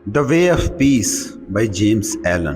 The Way of Peace by James Allen.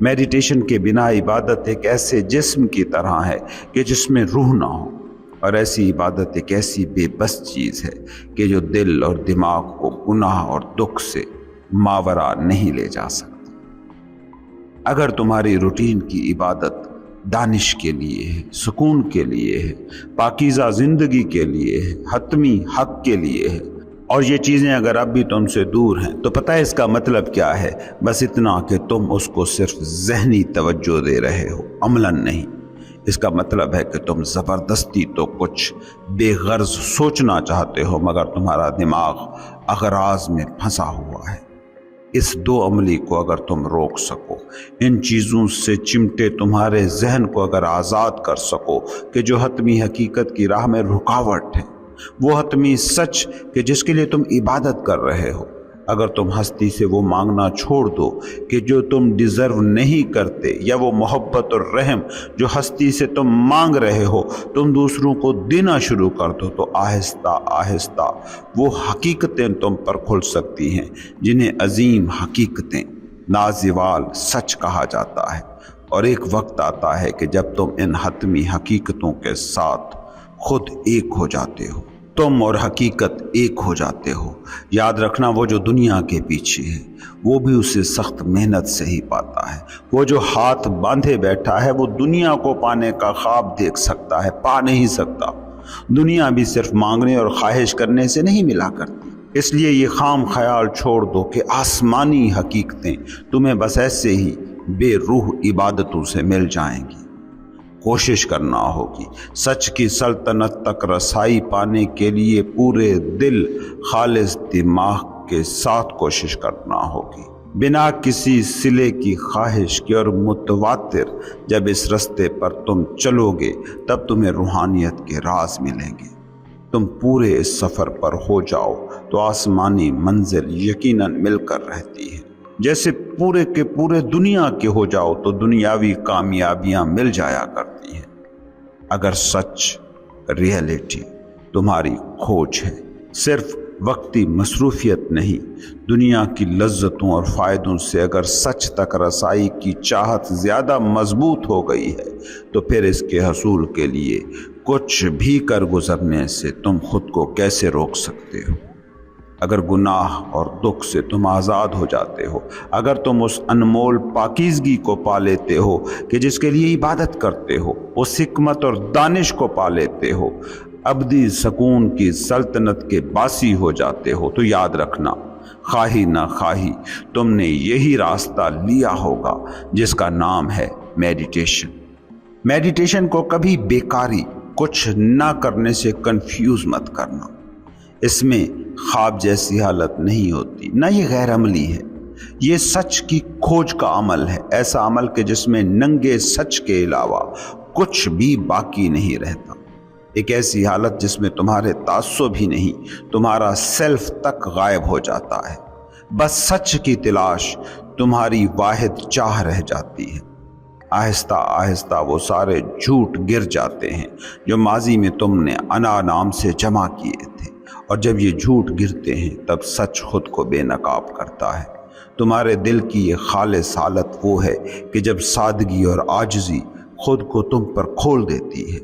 Meditation کے بنا عبادت ایک ایسے جسم کی طرح ہے کہ جس میں روح نہ ہو، اور ایسی عبادت ایک ایسی بے بس چیز ہے کہ جو دل اور دماغ کو گناہ اور دکھ سے ماورا نہیں لے جا سکتی۔ اگر تمہاری روٹین کی عبادت دانش کے لیے ہے، سکون کے لیے ہے، پاکیزہ زندگی کے لیے ہے، حتمی حق کے لیے ہے، اور یہ چیزیں اگر اب بھی تم سے دور ہیں، تو پتہ ہے اس کا مطلب کیا ہے؟ بس اتنا کہ تم اس کو صرف ذہنی توجہ دے رہے ہو، عملاً نہیں۔ اس کا مطلب ہے کہ تم زبردستی تو کچھ بے غرض سوچنا چاہتے ہو، مگر تمہارا دماغ اغراض میں پھنسا ہوا ہے۔ اس دو عملی کو اگر تم روک سکو، ان چیزوں سے چمٹے تمہارے ذہن کو اگر آزاد کر سکو کہ جو حتمی حقیقت کی راہ میں رکاوٹ ہے، وہ حتمی سچ کہ جس کے لیے تم عبادت کر رہے ہو، اگر تم ہستی سے وہ مانگنا چھوڑ دو کہ جو تم ڈیزرو نہیں کرتے، یا وہ محبت اور رحم جو ہستی سے تم مانگ رہے ہو تم دوسروں کو دینا شروع کر دو، تو آہستہ آہستہ وہ حقیقتیں تم پر کھل سکتی ہیں جنہیں عظیم حقیقتیں، نازوال سچ کہا جاتا ہے۔ اور ایک وقت آتا ہے کہ جب تم ان حتمی حقیقتوں کے ساتھ خود ایک ہو جاتے ہو، تم اور حقیقت ایک ہو جاتے ہو۔ یاد رکھنا، وہ جو دنیا کے پیچھے ہے وہ بھی اسے سخت محنت سے ہی پاتا ہے۔ وہ جو ہاتھ باندھے بیٹھا ہے وہ دنیا کو پانے کا خواب دیکھ سکتا ہے، پا نہیں سکتا۔ دنیا بھی صرف مانگنے اور خواہش کرنے سے نہیں ملا کرتی۔ اس لیے یہ خام خیال چھوڑ دو کہ آسمانی حقیقتیں تمہیں بس ایسے ہی بے روح عبادتوں سے مل جائیں گی۔ کوشش کرنا ہوگی، سچ کی سلطنت تک رسائی پانے کے لیے پورے دل، خالص دماغ کے ساتھ کوشش کرنا ہوگی، بنا کسی صلے کی خواہش کے، اور متواتر جب اس رستے پر تم چلو گے تب تمہیں روحانیت کے راز ملیں گے۔ تم پورے اس سفر پر ہو جاؤ تو آسمانی منزل یقیناً مل کر رہتی ہے۔ جیسے پورے کے پورے دنیا کے ہو جاؤ تو دنیاوی کامیابیاں مل جایا کرتی ہیں۔ اگر سچ، ریئلٹی تمہاری کھوج ہے، صرف وقتی مصروفیت نہیں، دنیا کی لذتوں اور فائدوں سے اگر سچ تک رسائی کی چاہت زیادہ مضبوط ہو گئی ہے، تو پھر اس کے حصول کے لیے کچھ بھی کر گزرنے سے تم خود کو کیسے روک سکتے ہو؟ اگر گناہ اور دکھ سے تم آزاد ہو جاتے ہو، اگر تم اس انمول پاکیزگی کو پا لیتے ہو کہ جس کے لیے عبادت کرتے ہو، اس حکمت اور دانش کو پا لیتے ہو، ابدی سکون کی سلطنت کے باسی ہو جاتے ہو، تو یاد رکھنا، خواہی نہ خواہی تم نے یہی راستہ لیا ہوگا جس کا نام ہے میڈیٹیشن۔ میڈیٹیشن کو کبھی بیکاری، کچھ نہ کرنے سے کنفیوز مت کرنا۔ اس میں خواب جیسی حالت نہیں ہوتی، نہ یہ غیر عملی ہے۔ یہ سچ کی کھوج کا عمل ہے، ایسا عمل کہ جس میں ننگے سچ کے علاوہ کچھ بھی باقی نہیں رہتا۔ ایک ایسی حالت جس میں تمہارے تعصب ہی نہیں، تمہارا سیلف تک غائب ہو جاتا ہے۔ بس سچ کی تلاش تمہاری واحد چاہ رہ جاتی ہے۔ آہستہ آہستہ وہ سارے جھوٹ گر جاتے ہیں جو ماضی میں تم نے انا نام سے جمع کیے تھے، اور جب یہ جھوٹ گرتے ہیں تب سچ خود کو بے نقاب کرتا ہے۔ تمہارے دل کی یہ خالص حالت وہ ہے کہ جب سادگی اور عاجزی خود کو تم پر کھول دیتی ہے۔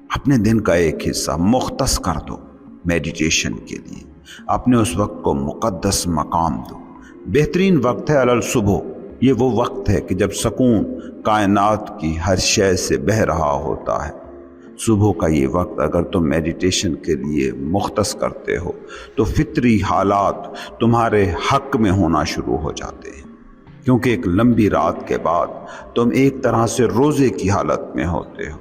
اپنے دن کا ایک حصہ مختص کر دو میڈیٹیشن کے لیے، اپنے اس وقت کو مقدس مقام دو۔ بہترین وقت ہے علل صبح، یہ وہ وقت ہے کہ جب سکون کائنات کی ہر شے سے بہہ رہا ہوتا ہے۔ صبح کا یہ وقت اگر تم میڈیٹیشن کے لیے مختص کرتے ہو تو فطری حالات تمہارے حق میں ہونا شروع ہو جاتے ہیں، کیونکہ ایک لمبی رات کے بعد تم ایک طرح سے روزے کی حالت میں ہوتے ہو۔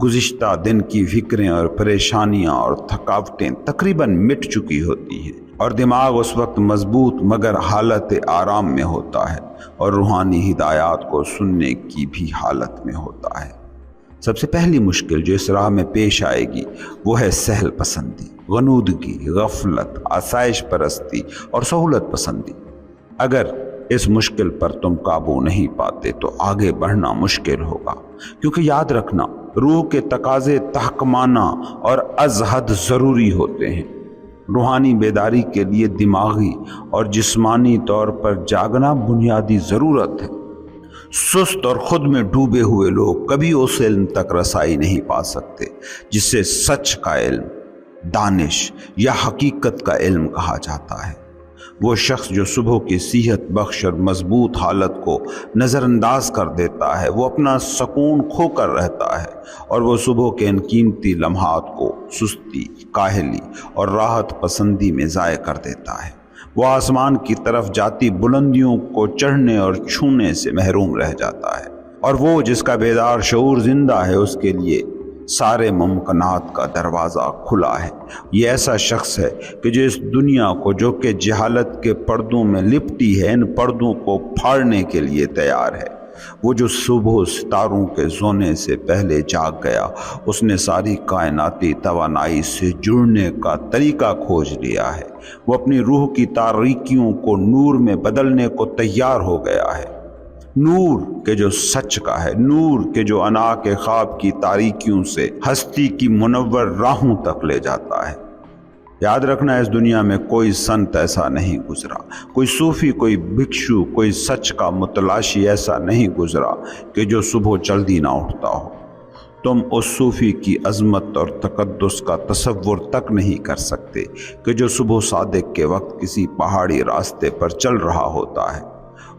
گزشتہ دن کی فکریں اور پریشانیاں اور تھکاوٹیں تقریباً مٹ چکی ہوتی ہیں، اور دماغ اس وقت مضبوط مگر حالت آرام میں ہوتا ہے، اور روحانی ہدایات کو سننے کی بھی حالت میں ہوتا ہے۔ سب سے پہلی مشکل جو اس راہ میں پیش آئے گی وہ ہے سہل پسندی، غنودگی، غفلت، آسائش پرستی اور سہولت پسندی۔ اگر اس مشکل پر تم قابو نہیں پاتے تو آگے بڑھنا مشکل ہوگا، کیونکہ یاد رکھنا، روح کے تقاضے تحکمانہ اور از حد ضروری ہوتے ہیں۔ روحانی بیداری کے لیے دماغی اور جسمانی طور پر جاگنا بنیادی ضرورت ہے۔ سست اور خود میں ڈوبے ہوئے لوگ کبھی اس علم تک رسائی نہیں پا سکتے جسے سچ کا علم، دانش یا حقیقت کا علم کہا جاتا ہے۔ وہ شخص جو صبح کی صحت بخش اور مضبوط حالت کو نظر انداز کر دیتا ہے، وہ اپنا سکون کھو کر رہتا ہے، اور وہ صبح کے ان قیمتی لمحات کو سستی، کاہلی اور راحت پسندی میں ضائع کر دیتا ہے۔ وہ آسمان کی طرف جاتی بلندیوں کو چڑھنے اور چھونے سے محروم رہ جاتا ہے، اور وہ جس کا بیدار شعور زندہ ہے، اس کے لیے سارے ممکنات کا دروازہ کھلا ہے۔ یہ ایسا شخص ہے کہ جو اس دنیا کو جو کہ جہالت کے پردوں میں لپٹی ہے، ان پردوں کو پھاڑنے کے لیے تیار ہے۔ وہ جو صبح ستاروں کے سونے سے پہلے جاگ گیا، اس نے ساری کائناتی توانائی سے جڑنے کا طریقہ کھوج لیا ہے۔ وہ اپنی روح کی تاریکیوں کو نور میں بدلنے کو تیار ہو گیا ہے، نور کے جو سچ کا ہے، نور کے جو انا کے خواب کی تاریکیوں سے ہستی کی منور راہوں تک لے جاتا ہے۔ یاد رکھنا، اس دنیا میں کوئی سنت ایسا نہیں گزرا، کوئی صوفی، کوئی بھکشو، کوئی سچ کا متلاشی ایسا نہیں گزرا کہ جو صبح جلدی نہ اٹھتا ہو۔ تم اس صوفی کی عظمت اور تقدس کا تصور تک نہیں کر سکتے کہ جو صبح صادق کے وقت کسی پہاڑی راستے پر چل رہا ہوتا ہے۔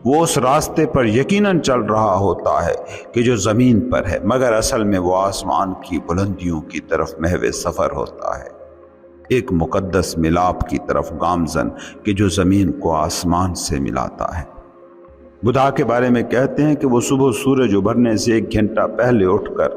وہ اس راستے پر یقیناً چل رہا ہوتا ہے کہ جو زمین پر ہے، مگر اصل میں وہ آسمان کی بلندیوں کی طرف محو سفر ہوتا ہے، ایک مقدس ملاپ کی طرف گامزن کہ جو زمین کو آسمان سے ملاتا ہے۔ بدھا کے بارے میں کہتے ہیں کہ وہ صبح سورج ابھرنے سے 1 گھنٹہ پہلے اٹھ کر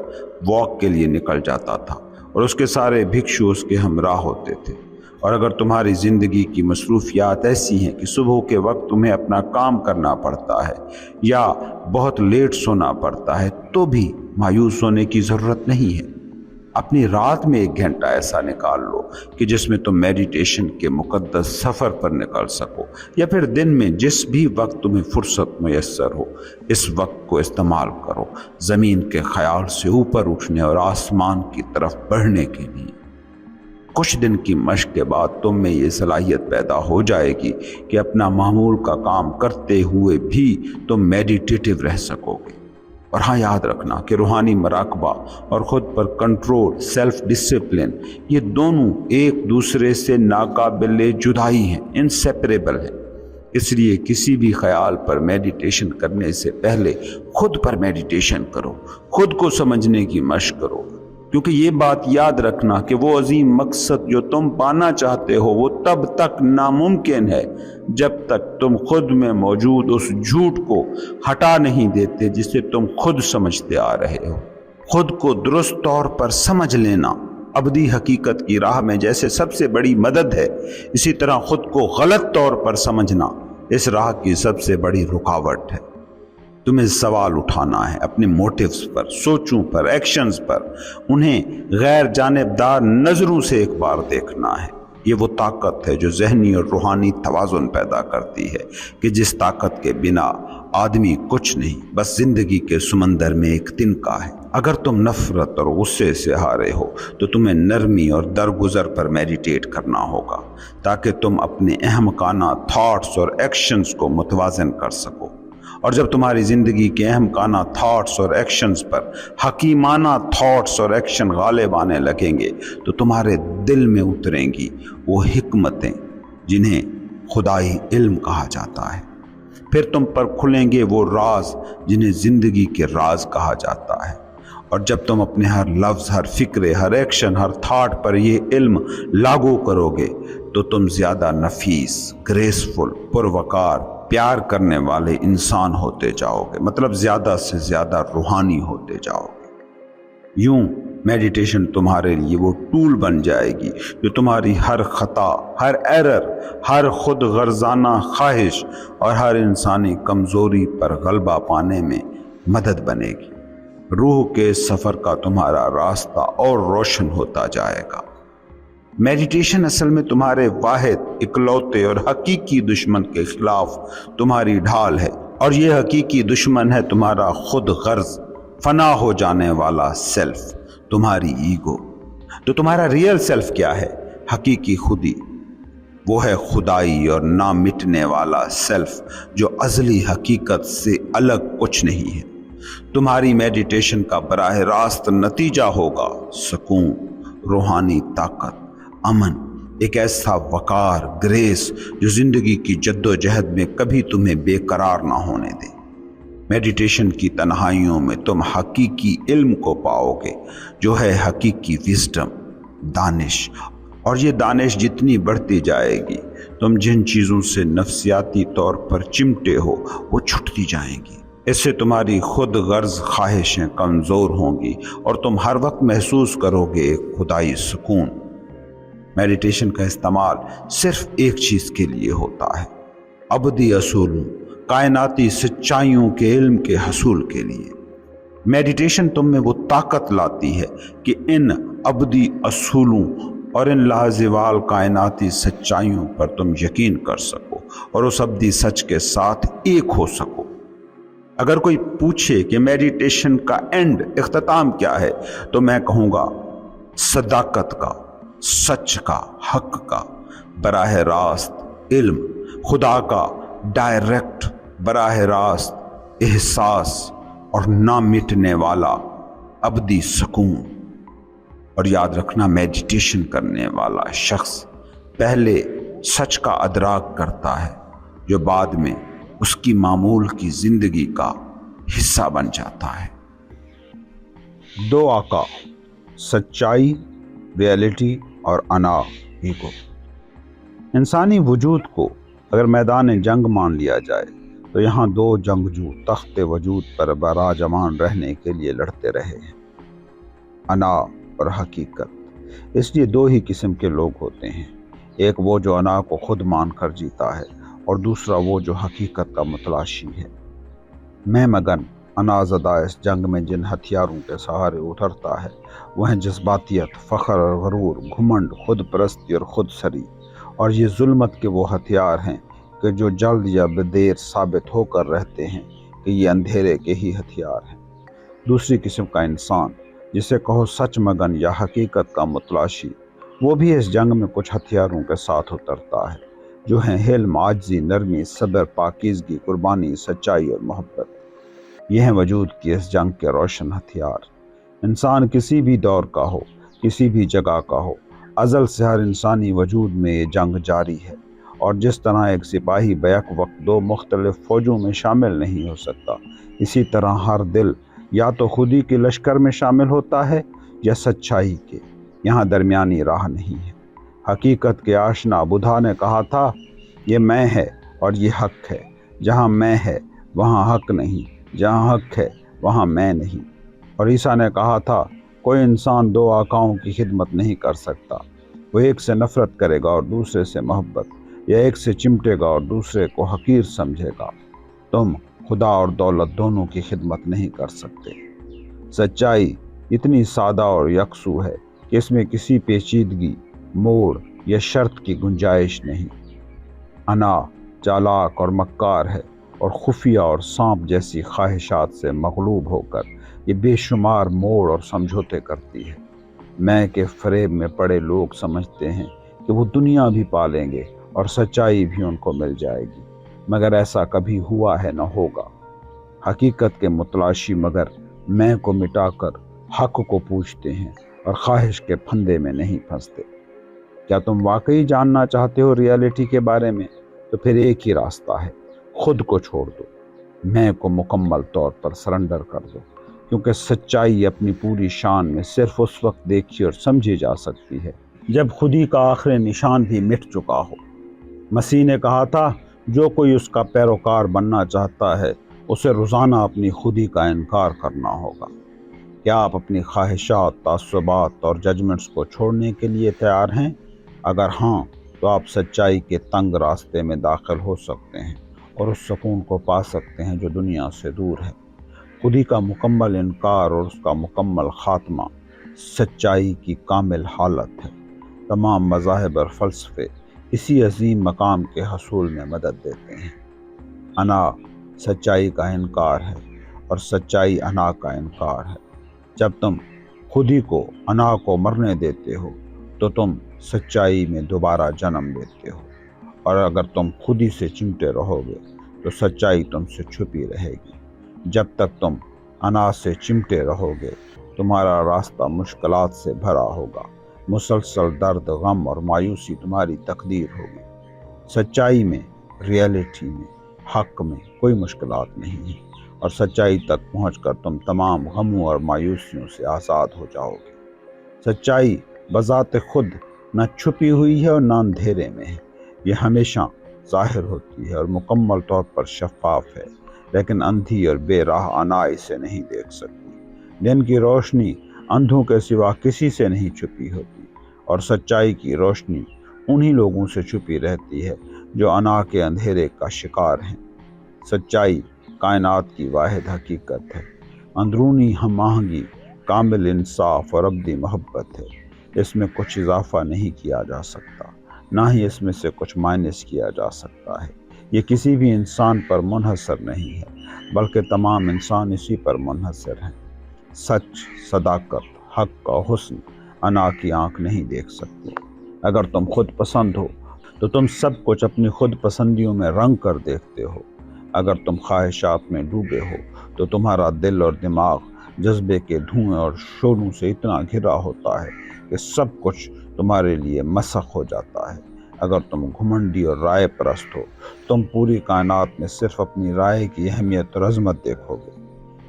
واک کے لیے نکل جاتا تھا، اور اس کے سارے بھکشو اس کے ہمراہ ہوتے تھے۔ اور اگر تمہاری زندگی کی مصروفیات ایسی ہیں کہ صبح کے وقت تمہیں اپنا کام کرنا پڑتا ہے یا بہت لیٹ سونا پڑتا ہے، تو بھی مایوس ہونے کی ضرورت نہیں ہے۔ اپنی رات میں 1 گھنٹہ ایسا نکال لو کہ جس میں تم میڈیٹیشن کے مقدس سفر پر نکل سکو، یا پھر دن میں جس بھی وقت تمہیں فرصت میسر ہو، اس وقت کو استعمال کرو زمین کے خیال سے اوپر اٹھنے اور آسمان کی طرف بڑھنے کے لیے۔ کچھ دن کی مشق کے بعد تم میں یہ صلاحیت پیدا ہو جائے گی کہ اپنا معمول کا کام کرتے ہوئے بھی تم میڈیٹیٹو رہ سکو گے۔ اور ہاں، یاد رکھنا کہ روحانی مراقبہ اور خود پر کنٹرول، سیلف ڈسپلن، یہ دونوں ایک دوسرے سے ناقابل جدائی ہیں، انسیپریبل ہیں۔ اس لیے کسی بھی خیال پر میڈیٹیشن کرنے سے پہلے خود پر میڈیٹیشن کرو، خود کو سمجھنے کی مشق کرو، کیونکہ یہ بات یاد رکھنا کہ وہ عظیم مقصد جو تم پانا چاہتے ہو وہ تب تک ناممکن ہے جب تک تم خود میں موجود اس جھوٹ کو ہٹا نہیں دیتے جسے تم خود سمجھتے آ رہے ہو۔ خود کو درست طور پر سمجھ لینا ابدی حقیقت کی راہ میں جیسے سب سے بڑی مدد ہے، اسی طرح خود کو غلط طور پر سمجھنا اس راہ کی سب سے بڑی رکاوٹ ہے۔ تمہیں سوال اٹھانا ہے اپنے موٹیوز پر، سوچوں پر، ایکشنز پر، انہیں غیر جانبدار نظروں سے ایک بار دیکھنا ہے۔ یہ وہ طاقت ہے جو ذہنی اور روحانی توازن پیدا کرتی ہے کہ جس طاقت کے بنا آدمی کچھ نہیں، بس زندگی کے سمندر میں ایک تنکا ہے۔ اگر تم نفرت اور غصے سے ہارے ہو تو تمہیں نرمی اور درگزر پر میڈیٹیٹ کرنا ہوگا تاکہ تم اپنے احمقانہ تھاٹس اور ایکشنز کو متوازن کر سکو۔ اور جب تمہاری زندگی کے احمقانہ تھاٹس اور ایکشنز پر حکیمانہ تھاٹس اور ایکشن غالب آنے لگیں گے تو تمہارے دل میں اتریں گی وہ حکمتیں جنہیں خدائی علم کہا جاتا ہے۔ پھر تم پر کھلیں گے وہ راز جنہیں زندگی کے راز کہا جاتا ہے۔ اور جب تم اپنے ہر لفظ، ہر فکر، ہر ایکشن، ہر تھاٹ پر یہ علم لاگو کرو گے تو تم زیادہ نفیس، گریسفل، پروقار، پیار کرنے والے انسان ہوتے جاؤ گے، مطلب زیادہ سے زیادہ روحانی ہوتے جاؤ گے۔ یوں میڈیٹیشن تمہارے لیے وہ ٹول بن جائے گی جو تمہاری ہر خطا، ہر ایرر، ہر خود غرضانہ خواہش اور ہر انسانی کمزوری پر غلبہ پانے میں مدد بنے گی۔ روح کے سفر کا تمہارا راستہ اور روشن ہوتا جائے گا۔ میڈیٹیشن اصل میں تمہارے واحد، اکلوتے اور حقیقی دشمن کے خلاف تمہاری ڈھال ہے، اور یہ حقیقی دشمن ہے تمہارا خود غرض، فنا ہو جانے والا سیلف، تمہاری ایگو۔ تو تمہارا ریئل سیلف کیا ہے؟ حقیقی خودی، وہ ہے خدائی اور نہ مٹنے والا سیلف جو ازلی حقیقت سے الگ کچھ نہیں ہے۔ تمہاری میڈیٹیشن کا براہ راست نتیجہ ہوگا سکون، روحانی طاقت، امن، ایک ایسا وقار، گریس جو زندگی کی جد و جہد میں کبھی تمہیں بے قرار نہ ہونے دے۔ میڈیٹیشن کی تنہائیوں میں تم حقیقی علم کو پاؤ گے جو ہے حقیقی وزڈم، دانش، اور یہ دانش جتنی بڑھتی جائے گی تم جن چیزوں سے نفسیاتی طور پر چمٹے ہو وہ چھٹتی جائیں گی۔ اس سے تمہاری خود غرض خواہشیں کمزور ہوں گی اور تم ہر وقت محسوس کرو گے ایک خدائی سکون۔ میڈیٹیشن کا استعمال صرف ایک چیز کے لیے ہوتا ہے، ابدی اصولوں، کائناتی سچائیوں کے علم کے حصول کے لیے۔ میڈیٹیشن تم میں وہ طاقت لاتی ہے کہ ان ابدی اصولوں اور ان لازوال کائناتی سچائیوں پر تم یقین کر سکو اور اس ابدی سچ کے ساتھ ایک ہو سکو۔ اگر کوئی پوچھے کہ میڈیٹیشن کا اینڈ، اختتام کیا ہے، تو میں کہوں گا صداقت کا، سچ کا، حق کا، براہ راست علم، خدا کا ڈائریکٹ براہ راست احساس اور نہ مٹنے والا ابدی سکون۔ اور یاد رکھنا، میڈیٹیشن کرنے والا شخص پہلے سچ کا ادراک کرتا ہے جو بعد میں اس کی معمول کی زندگی کا حصہ بن جاتا ہے۔ دو آقا، سچائی، ریئلٹی اور انا، ایگو۔ انسانی وجود کو اگر میدان جنگ مان لیا جائے تو یہاں دو جنگجو تخت وجود پر براجمان رہنے کے لیے لڑتے رہے ہیں، انا اور حقیقت۔ اس لیے دو ہی قسم کے لوگ ہوتے ہیں، ایک وہ جو انا کو خود مان کر جیتا ہے اور دوسرا وہ جو حقیقت کا متلاشی ہے۔ میں مگن انا زدہ اس جنگ میں جن ہتھیاروں کے سہارے اترتا ہے وہ ہیں جذباتیت، فخر اور غرور، گھمنڈ، خود پرستی اور خود سری، اور یہ ظلمت کے وہ ہتھیار ہیں کہ جو جلد یا بدیر ثابت ہو کر رہتے ہیں کہ یہ اندھیرے کے ہی ہتھیار ہیں۔ دوسری قسم کا انسان، جسے کہو سچ مگن یا حقیقت کا متلاشی، وہ بھی اس جنگ میں کچھ ہتھیاروں کے ساتھ اترتا ہے جو ہیں حلم، عاجزی، نرمی، صبر، پاکیزگی، قربانی، سچائی اور محبت۔ یہ ہیں وجود کی اس جنگ کے روشن ہتھیار۔ انسان کسی بھی دور کا ہو، کسی بھی جگہ کا ہو، ازل سے ہر انسانی وجود میں یہ جنگ جاری ہے، اور جس طرح ایک سپاہی بیک وقت دو مختلف فوجوں میں شامل نہیں ہو سکتا، اسی طرح ہر دل یا تو خودی کے لشکر میں شامل ہوتا ہے یا سچائی کے، یہاں درمیانی راہ نہیں ہے۔ حقیقت کے آشنا بدھا نے کہا تھا، یہ میں ہے اور یہ حق ہے، جہاں میں ہے وہاں حق نہیں، جہاں حق ہے وہاں میں نہیں۔ اور عیسیٰ نے کہا تھا، کوئی انسان دو آقاؤں کی خدمت نہیں کر سکتا، وہ ایک سے نفرت کرے گا اور دوسرے سے محبت، یا ایک سے چمٹے گا اور دوسرے کو حقیر سمجھے گا۔ تم خدا اور دولت دونوں کی خدمت نہیں کر سکتے۔ سچائی اتنی سادہ اور یکسو ہے کہ اس میں کسی پیچیدگی، موڑ یا شرط کی گنجائش نہیں۔ انا چالاک اور مکار ہے اور خفیہ اور سانپ جیسی خواہشات سے مغلوب ہو کر یہ بے شمار موڑ اور سمجھوتے کرتی ہے۔ میں کے فریب میں پڑے لوگ سمجھتے ہیں کہ وہ دنیا بھی پالیں گے اور سچائی بھی ان کو مل جائے گی، مگر ایسا کبھی ہوا ہے نہ ہوگا۔ حقیقت کے متلاشی مگر میں کو مٹا کر حق کو پوچھتے ہیں اور خواہش کے پھندے میں نہیں پھنستے۔ کیا تم واقعی جاننا چاہتے ہو ریالٹی کے بارے میں؟ تو پھر ایک ہی راستہ ہے، خود کو چھوڑ دو، میں کو مکمل طور پر سرنڈر کر دو، کیونکہ سچائی اپنی پوری شان میں صرف اس وقت دیکھی اور سمجھی جا سکتی ہے جب خودی کا آخری نشان بھی مٹ چکا ہو۔ مسیح نے کہا تھا، جو کوئی اس کا پیروکار بننا چاہتا ہے اسے روزانہ اپنی خودی کا انکار کرنا ہوگا۔ کیا آپ اپنی خواہشات، تعصبات اور ججمنٹس کو چھوڑنے کے لیے تیار ہیں؟ اگر ہاں تو آپ سچائی کے تنگ راستے میں داخل ہو سکتے ہیں اور اس سکون کو پا سکتے ہیں جو دنیا سے دور ہے۔ خودی کا مکمل انکار اور اس کا مکمل خاتمہ سچائی کی کامل حالت ہے۔ تمام مذاہب اور فلسفے اسی عظیم مقام کے حصول میں مدد دیتے ہیں۔ انا سچائی کا انکار ہے اور سچائی انا کا انکار ہے۔ جب تم خودی کو، انا کو مرنے دیتے ہو تو تم سچائی میں دوبارہ جنم لیتے ہو۔ اور اگر تم خود ہی سے چمٹے رہو گے تو سچائی تم سے چھپی رہے گی۔ جب تک تم انا سے چمٹے رہو گے تمہارا راستہ مشکلات سے بھرا ہوگا، مسلسل درد، غم اور مایوسی تمہاری تقدیر ہوگی۔ سچائی میں، ریئلٹی میں، حق میں کوئی مشکلات نہیں ہے، اور سچائی تک پہنچ کر تم تمام غموں اور مایوسیوں سے آزاد ہو جاؤ گے۔ سچائی بذات خود نہ چھپی ہوئی ہے اور نہ اندھیرے میں ہے، یہ ہمیشہ ظاہر ہوتی ہے اور مکمل طور پر شفاف ہے، لیکن اندھی اور بے راہ انا اسے نہیں دیکھ سکتی۔ دن کی روشنی اندھوں کے سوا کسی سے نہیں چھپی ہوتی، اور سچائی کی روشنی انہی لوگوں سے چھپی رہتی ہے جو انا کے اندھیرے کا شکار ہیں۔ سچائی کائنات کی واحد حقیقت ہے، اندرونی ہم آہنگی، کامل انصاف اور ابدی محبت ہے۔ اس میں کچھ اضافہ نہیں کیا جا سکتا، نہ ہی اس میں سے کچھ مائنس کیا جا سکتا ہے۔ یہ کسی بھی انسان پر منحصر نہیں ہے، بلکہ تمام انسان اسی پر منحصر ہیں۔ سچ، صداقت، حق اور حسن انا کی آنکھ نہیں دیکھ سکتی۔ اگر تم خود پسند ہو تو تم سب کچھ اپنی خود پسندیوں میں رنگ کر دیکھتے ہو۔ اگر تم خواہشات میں ڈوبے ہو تو تمہارا دل اور دماغ جذبے کے دھوئیں اور شوروں سے اتنا گھرا ہوتا ہے کہ سب کچھ تمہارے لیے مسخ ہو جاتا ہے۔ اگر تم گھمنڈی اور رائے پرست ہو تم پوری کائنات میں صرف اپنی رائے کی اہمیت اور عظمت دیکھو گے۔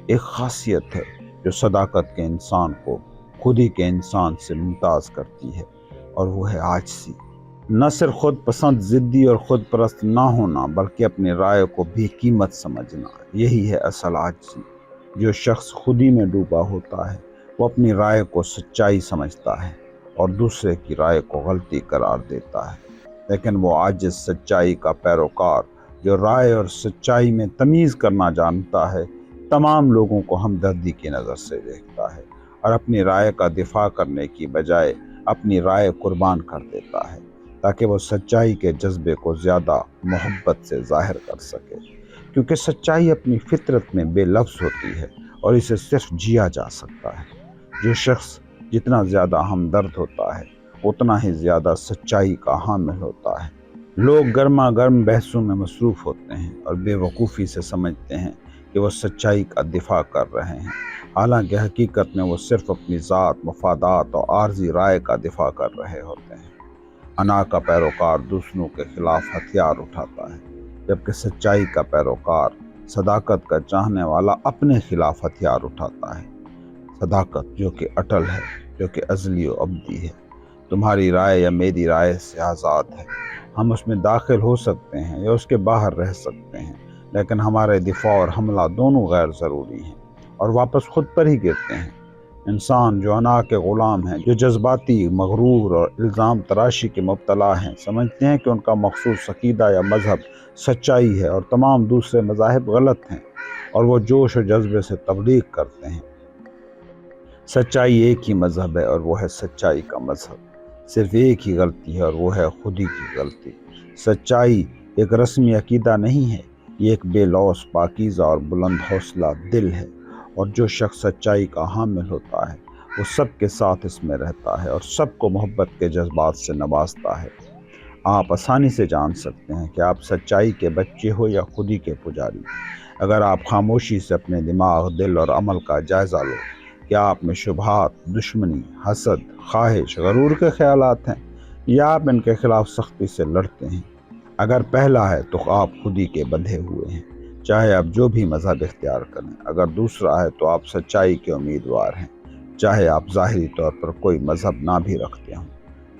ایک خاصیت ہے جو صداقت کے انسان کو خود ہی کے انسان سے ممتاز کرتی ہے، اور وہ ہے عاجزی۔ نہ صرف خود پسند، ضدی اور خود پرست نہ ہونا، بلکہ اپنی رائے کو بے قیمت سمجھنا، یہی ہے اصل عاجزی۔ جو شخص خود ہی میں ڈوبا ہوتا ہے وہ اپنی رائے کو سچائی سمجھتا ہے اور دوسرے کی رائے کو غلطی قرار دیتا ہے، لیکن وہ عاجز سچائی کا پیروکار جو رائے اور سچائی میں تمیز کرنا جانتا ہے تمام لوگوں کو ہمدردی کی نظر سے دیکھتا ہے، اور اپنی رائے کا دفاع کرنے کی بجائے اپنی رائے قربان کر دیتا ہے تاکہ وہ سچائی کے جذبے کو زیادہ محبت سے ظاہر کر سکے، کیونکہ سچائی اپنی فطرت میں بے لفظ ہوتی ہے اور اسے صرف جیا جا سکتا ہے۔ جو شخص جتنا زیادہ ہمدرد ہوتا ہے اتنا ہی زیادہ سچائی کا حامل ہوتا ہے۔ لوگ گرما گرم بحثوں میں مصروف ہوتے ہیں اور بے وقوفی سے سمجھتے ہیں کہ وہ سچائی کا دفاع کر رہے ہیں، حالانکہ حقیقت میں وہ صرف اپنی ذات، مفادات اور عارضی رائے کا دفاع کر رہے ہوتے ہیں۔ انا کا پیروکار دوسروں کے خلاف ہتھیار اٹھاتا ہے، جبکہ سچائی کا پیروکار، صداقت کا چاہنے والا اپنے خلاف ہتھیار اٹھاتا ہے۔ صداقت جو کہ اٹل ہے، جو کہ ازلی و ابدی ہے، تمہاری رائے یا میری رائے سے آزاد ہے۔ ہم اس میں داخل ہو سکتے ہیں یا اس کے باہر رہ سکتے ہیں، لیکن ہمارے دفاع اور حملہ دونوں غیر ضروری ہیں اور واپس خود پر ہی گرتے ہیں۔ انسان جو انا کے غلام ہیں، جو جذباتی، مغرور اور الزام تراشی کے مبتلا ہیں، سمجھتے ہیں کہ ان کا مخصوص عقیدہ یا مذہب سچائی ہے اور تمام دوسرے مذاہب غلط ہیں، اور وہ جوش و جذبے سے تبلیغ کرتے ہیں۔ سچائی ایک ہی مذہب ہے اور وہ ہے سچائی کا مذہب۔ صرف ایک ہی غلطی ہے اور وہ ہے خود ہی کی غلطی۔ سچائی ایک رسمی عقیدہ نہیں ہے، یہ ایک بے لوث، پاکیزہ اور بلند حوصلہ دل ہے، اور جو شخص سچائی کا حامل ہوتا ہے وہ سب کے ساتھ اس میں رہتا ہے اور سب کو محبت کے جذبات سے نوازتا ہے۔ آپ آسانی سے جان سکتے ہیں کہ آپ سچائی کے بچے ہو یا خودی کے پجاری اگر آپ خاموشی سے اپنے دماغ، دل اور عمل کا جائزہ لو۔ کیا آپ میں شبہات، دشمنی، حسد، خواہش، غرور کے خیالات ہیں، یا آپ ان کے خلاف سختی سے لڑتے ہیں؟ اگر پہلا ہے تو آپ خودی کے بندھے ہوئے ہیں، چاہے آپ جو بھی مذہب اختیار کریں۔ اگر دوسرا ہے تو آپ سچائی کے امیدوار ہیں، چاہے آپ ظاہری طور پر کوئی مذہب نہ بھی رکھتے ہوں۔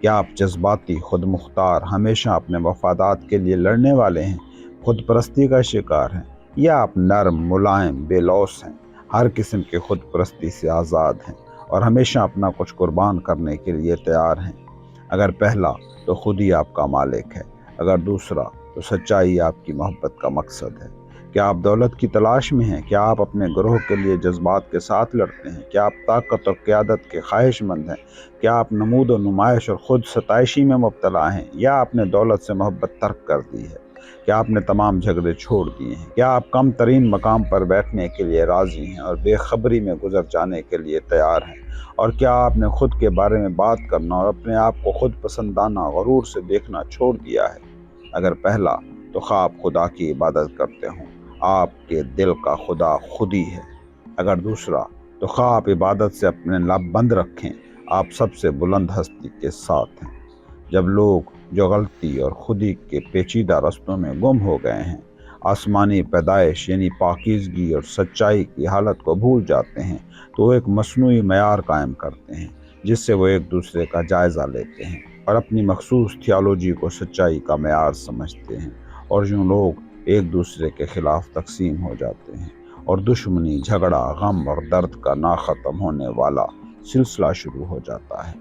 کیا آپ جذباتی، خود مختار، ہمیشہ اپنے مفادات کے لیے لڑنے والے ہیں، خود پرستی کا شکار ہیں، یا آپ نرم، ملائم، بے لوث ہیں، ہر قسم کی خود پرستی سے آزاد ہیں اور ہمیشہ اپنا کچھ قربان کرنے کے لیے تیار ہیں؟ اگر پہلا تو خود ہی آپ کا مالک ہے، اگر دوسرا تو سچائی آپ کی محبت کا مقصد ہے۔ کیا آپ دولت کی تلاش میں ہیں؟ کیا آپ اپنے گروہ کے لیے جذبات کے ساتھ لڑتے ہیں؟ کیا آپ طاقت اور قیادت کے خواہش مند ہیں؟ کیا آپ نمود و نمائش اور خود ستائشی میں مبتلا ہیں، یا آپ نے دولت سے محبت ترک کر دی ہے؟ کیا آپ نے تمام جھگڑے چھوڑ دیے ہیں؟ کیا آپ کم ترین مقام پر بیٹھنے کے لیے راضی ہیں اور بے خبری میں گزر جانے کے لیے تیار ہیں؟ اور کیا آپ نے خود کے بارے میں بات کرنا اور اپنے آپ کو خود پسندانہ غرور سے دیکھنا چھوڑ دیا ہے؟ اگر پہلا تو خواب خدا کی عبادت کرتے ہوں، آپ کے دل کا خدا خود ہی ہے۔ اگر دوسرا تو خواب عبادت سے اپنے لب بند رکھیں، آپ سب سے بلند ہستی کے ساتھ ہیں۔ جب لوگ جو غلطی اور خودی کے پیچیدہ رستوں میں گم ہو گئے ہیں، آسمانی پیدائش یعنی پاکیزگی اور سچائی کی حالت کو بھول جاتے ہیں، تو وہ ایک مصنوعی معیار قائم کرتے ہیں جس سے وہ ایک دوسرے کا جائزہ لیتے ہیں اور اپنی مخصوص تھیالوجی کو سچائی کا معیار سمجھتے ہیں، اور یوں لوگ ایک دوسرے کے خلاف تقسیم ہو جاتے ہیں اور دشمنی، جھگڑا، غم اور درد کا نہ ختم ہونے والا سلسلہ شروع ہو جاتا ہے۔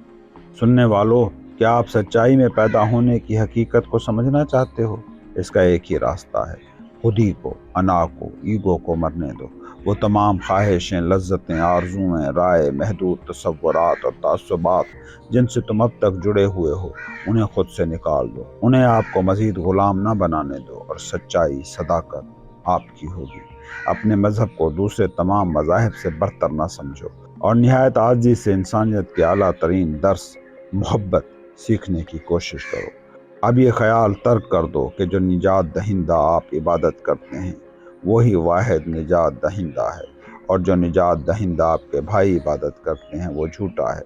سننے والوں، کیا آپ سچائی میں پیدا ہونے کی حقیقت کو سمجھنا چاہتے ہو؟ اس کا ایک ہی راستہ ہے، خودی کو، انا کو، ایگو کو مرنے دو۔ وہ تمام خواہشیں، لذتیں، آرزوئیں، رائے، محدود تصورات اور تعصبات جن سے تم اب تک جڑے ہوئے ہو، انہیں خود سے نکال دو۔ انہیں آپ کو مزید غلام نہ بنانے دو، اور سچائی، صداقت آپ کی ہوگی۔ اپنے مذہب کو دوسرے تمام مذاہب سے برتر نہ سمجھو، اور نہایت عاجزی سے انسانیت کے اعلیٰ ترین درس، محبت، سیکھنے کی کوشش کرو۔ اب یہ خیال ترک کر دو کہ جو نجات دہندہ آپ عبادت کرتے ہیں وہی واحد نجات دہندہ ہے، اور جو نجات دہندہ آپ کے بھائی عبادت کرتے ہیں وہ جھوٹا ہے۔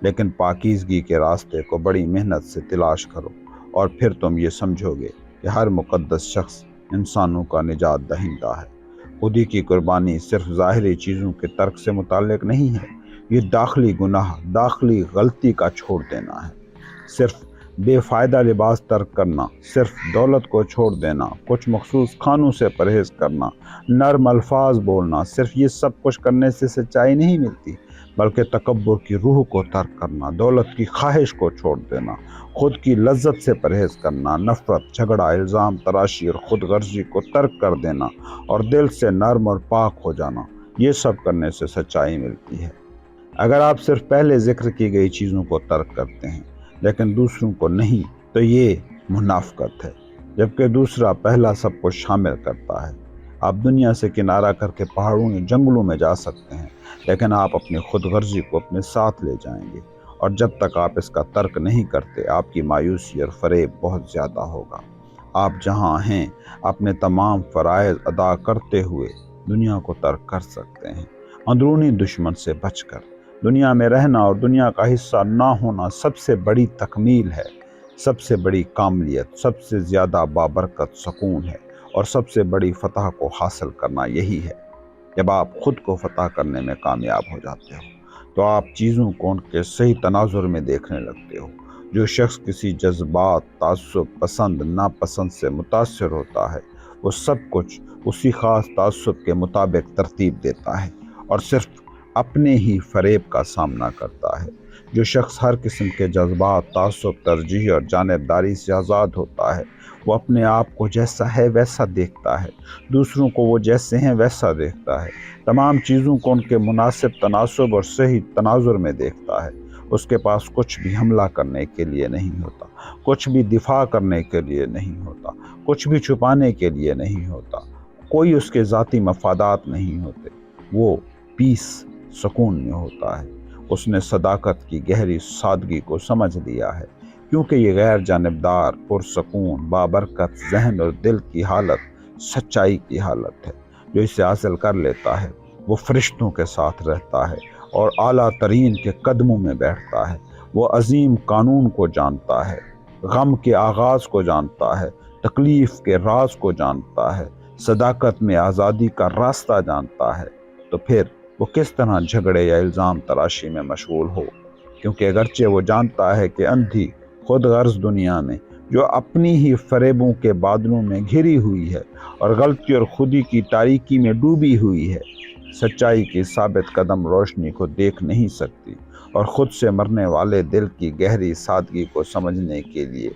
لیکن پاکیزگی کے راستے کو بڑی محنت سے تلاش کرو، اور پھر تم یہ سمجھو گے کہ ہر مقدس شخص انسانوں کا نجات دہندہ ہے۔ خودی کی قربانی صرف ظاہری چیزوں کے ترک سے متعلق نہیں ہے، یہ داخلی گناہ، داخلی غلطی کا چھوڑ دینا ہے۔ صرف بے فائدہ لباس ترک کرنا، صرف دولت کو چھوڑ دینا، کچھ مخصوص کھانوں سے پرہیز کرنا، نرم الفاظ بولنا، صرف یہ سب کچھ کرنے سے سچائی نہیں ملتی، بلکہ تکبر کی روح کو ترک کرنا، دولت کی خواہش کو چھوڑ دینا، خود کی لذت سے پرہیز کرنا، نفرت، جھگڑا، الزام تراشی اور خود غرضی کو ترک کر دینا، اور دل سے نرم اور پاک ہو جانا، یہ سب کرنے سے سچائی ملتی ہے۔ اگر آپ صرف پہلے ذکر کی گئی چیزوں کو ترک کرتے ہیں لیکن دوسروں کو نہیں، تو یہ منافقت ہے، جبکہ دوسرا پہلا سب کو شامل کرتا ہے۔ آپ دنیا سے کنارہ کر کے پہاڑوں یا جنگلوں میں جا سکتے ہیں، لیکن آپ اپنی خود غرضی کو اپنے ساتھ لے جائیں گے، اور جب تک آپ اس کا ترک نہیں کرتے، آپ کی مایوسی اور فریب بہت زیادہ ہوگا۔ آپ جہاں ہیں اپنے تمام فرائض ادا کرتے ہوئے دنیا کو ترک کر سکتے ہیں، اندرونی دشمن سے بچ کر۔ دنیا میں رہنا اور دنیا کا حصہ نہ ہونا سب سے بڑی تکمیل ہے، سب سے بڑی کاملیت، سب سے زیادہ بابرکت سکون ہے، اور سب سے بڑی فتح کو حاصل کرنا یہی ہے۔ جب آپ خود کو فتح کرنے میں کامیاب ہو جاتے ہو تو آپ چیزوں کو ان کے صحیح تناظر میں دیکھنے لگتے ہو۔ جو شخص کسی جذبات، تعصب، پسند ناپسند سے متاثر ہوتا ہے، وہ سب کچھ اسی خاص تعصب کے مطابق ترتیب دیتا ہے اور صرف اپنے ہی فریب کا سامنا کرتا ہے۔ جو شخص ہر قسم کے جذبات، تعصب، ترجیح اور جانبداری سے آزاد ہوتا ہے، وہ اپنے آپ کو جیسا ہے ویسا دیکھتا ہے، دوسروں کو وہ جیسے ہیں ویسا دیکھتا ہے، تمام چیزوں کو ان کے مناسب تناسب اور صحیح تناظر میں دیکھتا ہے۔ اس کے پاس کچھ بھی حملہ کرنے کے لیے نہیں ہوتا، کچھ بھی دفاع کرنے کے لیے نہیں ہوتا، کچھ بھی چھپانے کے لیے نہیں ہوتا، کوئی اس کے ذاتی مفادات نہیں ہوتے۔ وہ پیس، سکون میں ہوتا ہے۔ اس نے صداقت کی گہری سادگی کو سمجھ لیا ہے، کیونکہ یہ غیر جانبدار، پرسکون، بابرکت ذہن اور دل کی حالت سچائی کی حالت ہے۔ جو اسے حاصل کر لیتا ہے وہ فرشتوں کے ساتھ رہتا ہے اور اعلیٰ ترین کے قدموں میں بیٹھتا ہے۔ وہ عظیم قانون کو جانتا ہے، غم کے آغاز کو جانتا ہے، تکلیف کے راز کو جانتا ہے، صداقت میں آزادی کا راستہ جانتا ہے۔ تو پھر وہ کس طرح جھگڑے یا الزام تراشی میں مشغول ہو، کیونکہ اگرچہ وہ جانتا ہے کہ اندھی خود غرض دنیا میں جو اپنی ہی فریبوں کے بادلوں میں گھری ہوئی ہے اور غلطی اور خودی کی تاریکی میں ڈوبی ہوئی ہے، سچائی کی ثابت قدم روشنی کو دیکھ نہیں سکتی، اور خود سے مرنے والے دل کی گہری سادگی کو سمجھنے کے لیے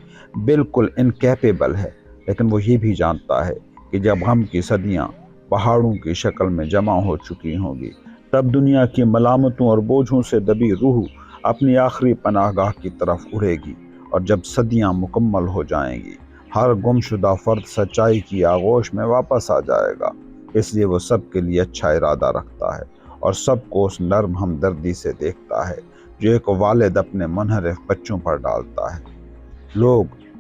بالکل انکیپیبل ہے۔ لیکن وہ یہ بھی جانتا ہے کہ جب غم کی صدیاں پہاڑوں کی شکل میں جمع ہو چکی ہوں گی، تب دنیا کی ملامتوں اور بوجھوں سے دبی روح اپنی آخری پناہ گاہ کی طرف اڑے گی، اور جب صدیاں مکمل ہو جائیں گی، ہر گم شدہ فرد سچائی کی آغوش میں واپس آ جائے گا۔ اس لیے وہ سب کے لیے اچھا ارادہ رکھتا ہے اور سب کو اس نرم ہمدردی سے دیکھتا ہے جو ایک والد اپنے منحرف بچوں پر ڈالتا ہے۔ لوگ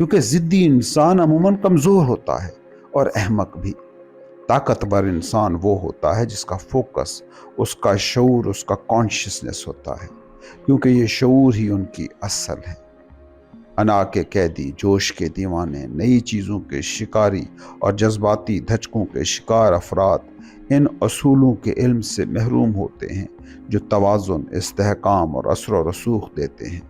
کیونکہ ضدی انسان عموماً کمزور ہوتا ہے اور احمق بھی۔ طاقتور انسان وہ ہوتا ہے جس کا فوکس، اس کا شعور، اس کا کانشیسنس ہوتا ہے، کیونکہ یہ شعور ہی ان کی اصل ہے۔ انا کے قیدی، جوش کے دیوانے، نئی چیزوں کے شکاری اور جذباتی دھچکوں کے شکار افراد ان اصولوں کے علم سے محروم ہوتے ہیں جو توازن، استحکام اور اثر و رسوخ دیتے ہیں۔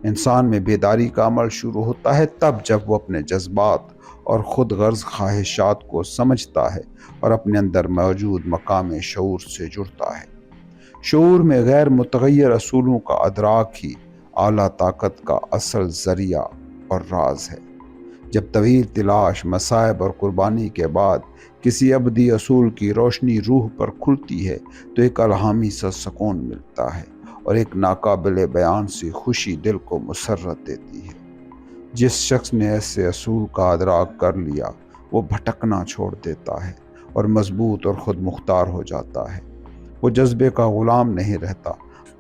انسان میں بیداری کا عمل شروع ہوتا ہے تب جب وہ اپنے جذبات اور خود غرض خواہشات کو سمجھتا ہے اور اپنے اندر موجود مقام شعور سے جڑتا ہے۔ شعور میں غیر متغیر اصولوں کا ادراک ہی اعلیٰ طاقت کا اصل ذریعہ اور راز ہے۔ جب طویل تلاش، مصائب اور قربانی کے بعد کسی ابدی اصول کی روشنی روح پر کھلتی ہے تو ایک الہامی سا سکون ملتا ہے اور ایک ناقابل بیان سی خوشی دل کو مسرت دیتی ہے۔ جس شخص نے ایسے اصول کا ادراک کر لیا وہ بھٹکنا چھوڑ دیتا ہے اور مضبوط اور خود مختار ہو جاتا ہے۔ وہ جذبے کا غلام نہیں رہتا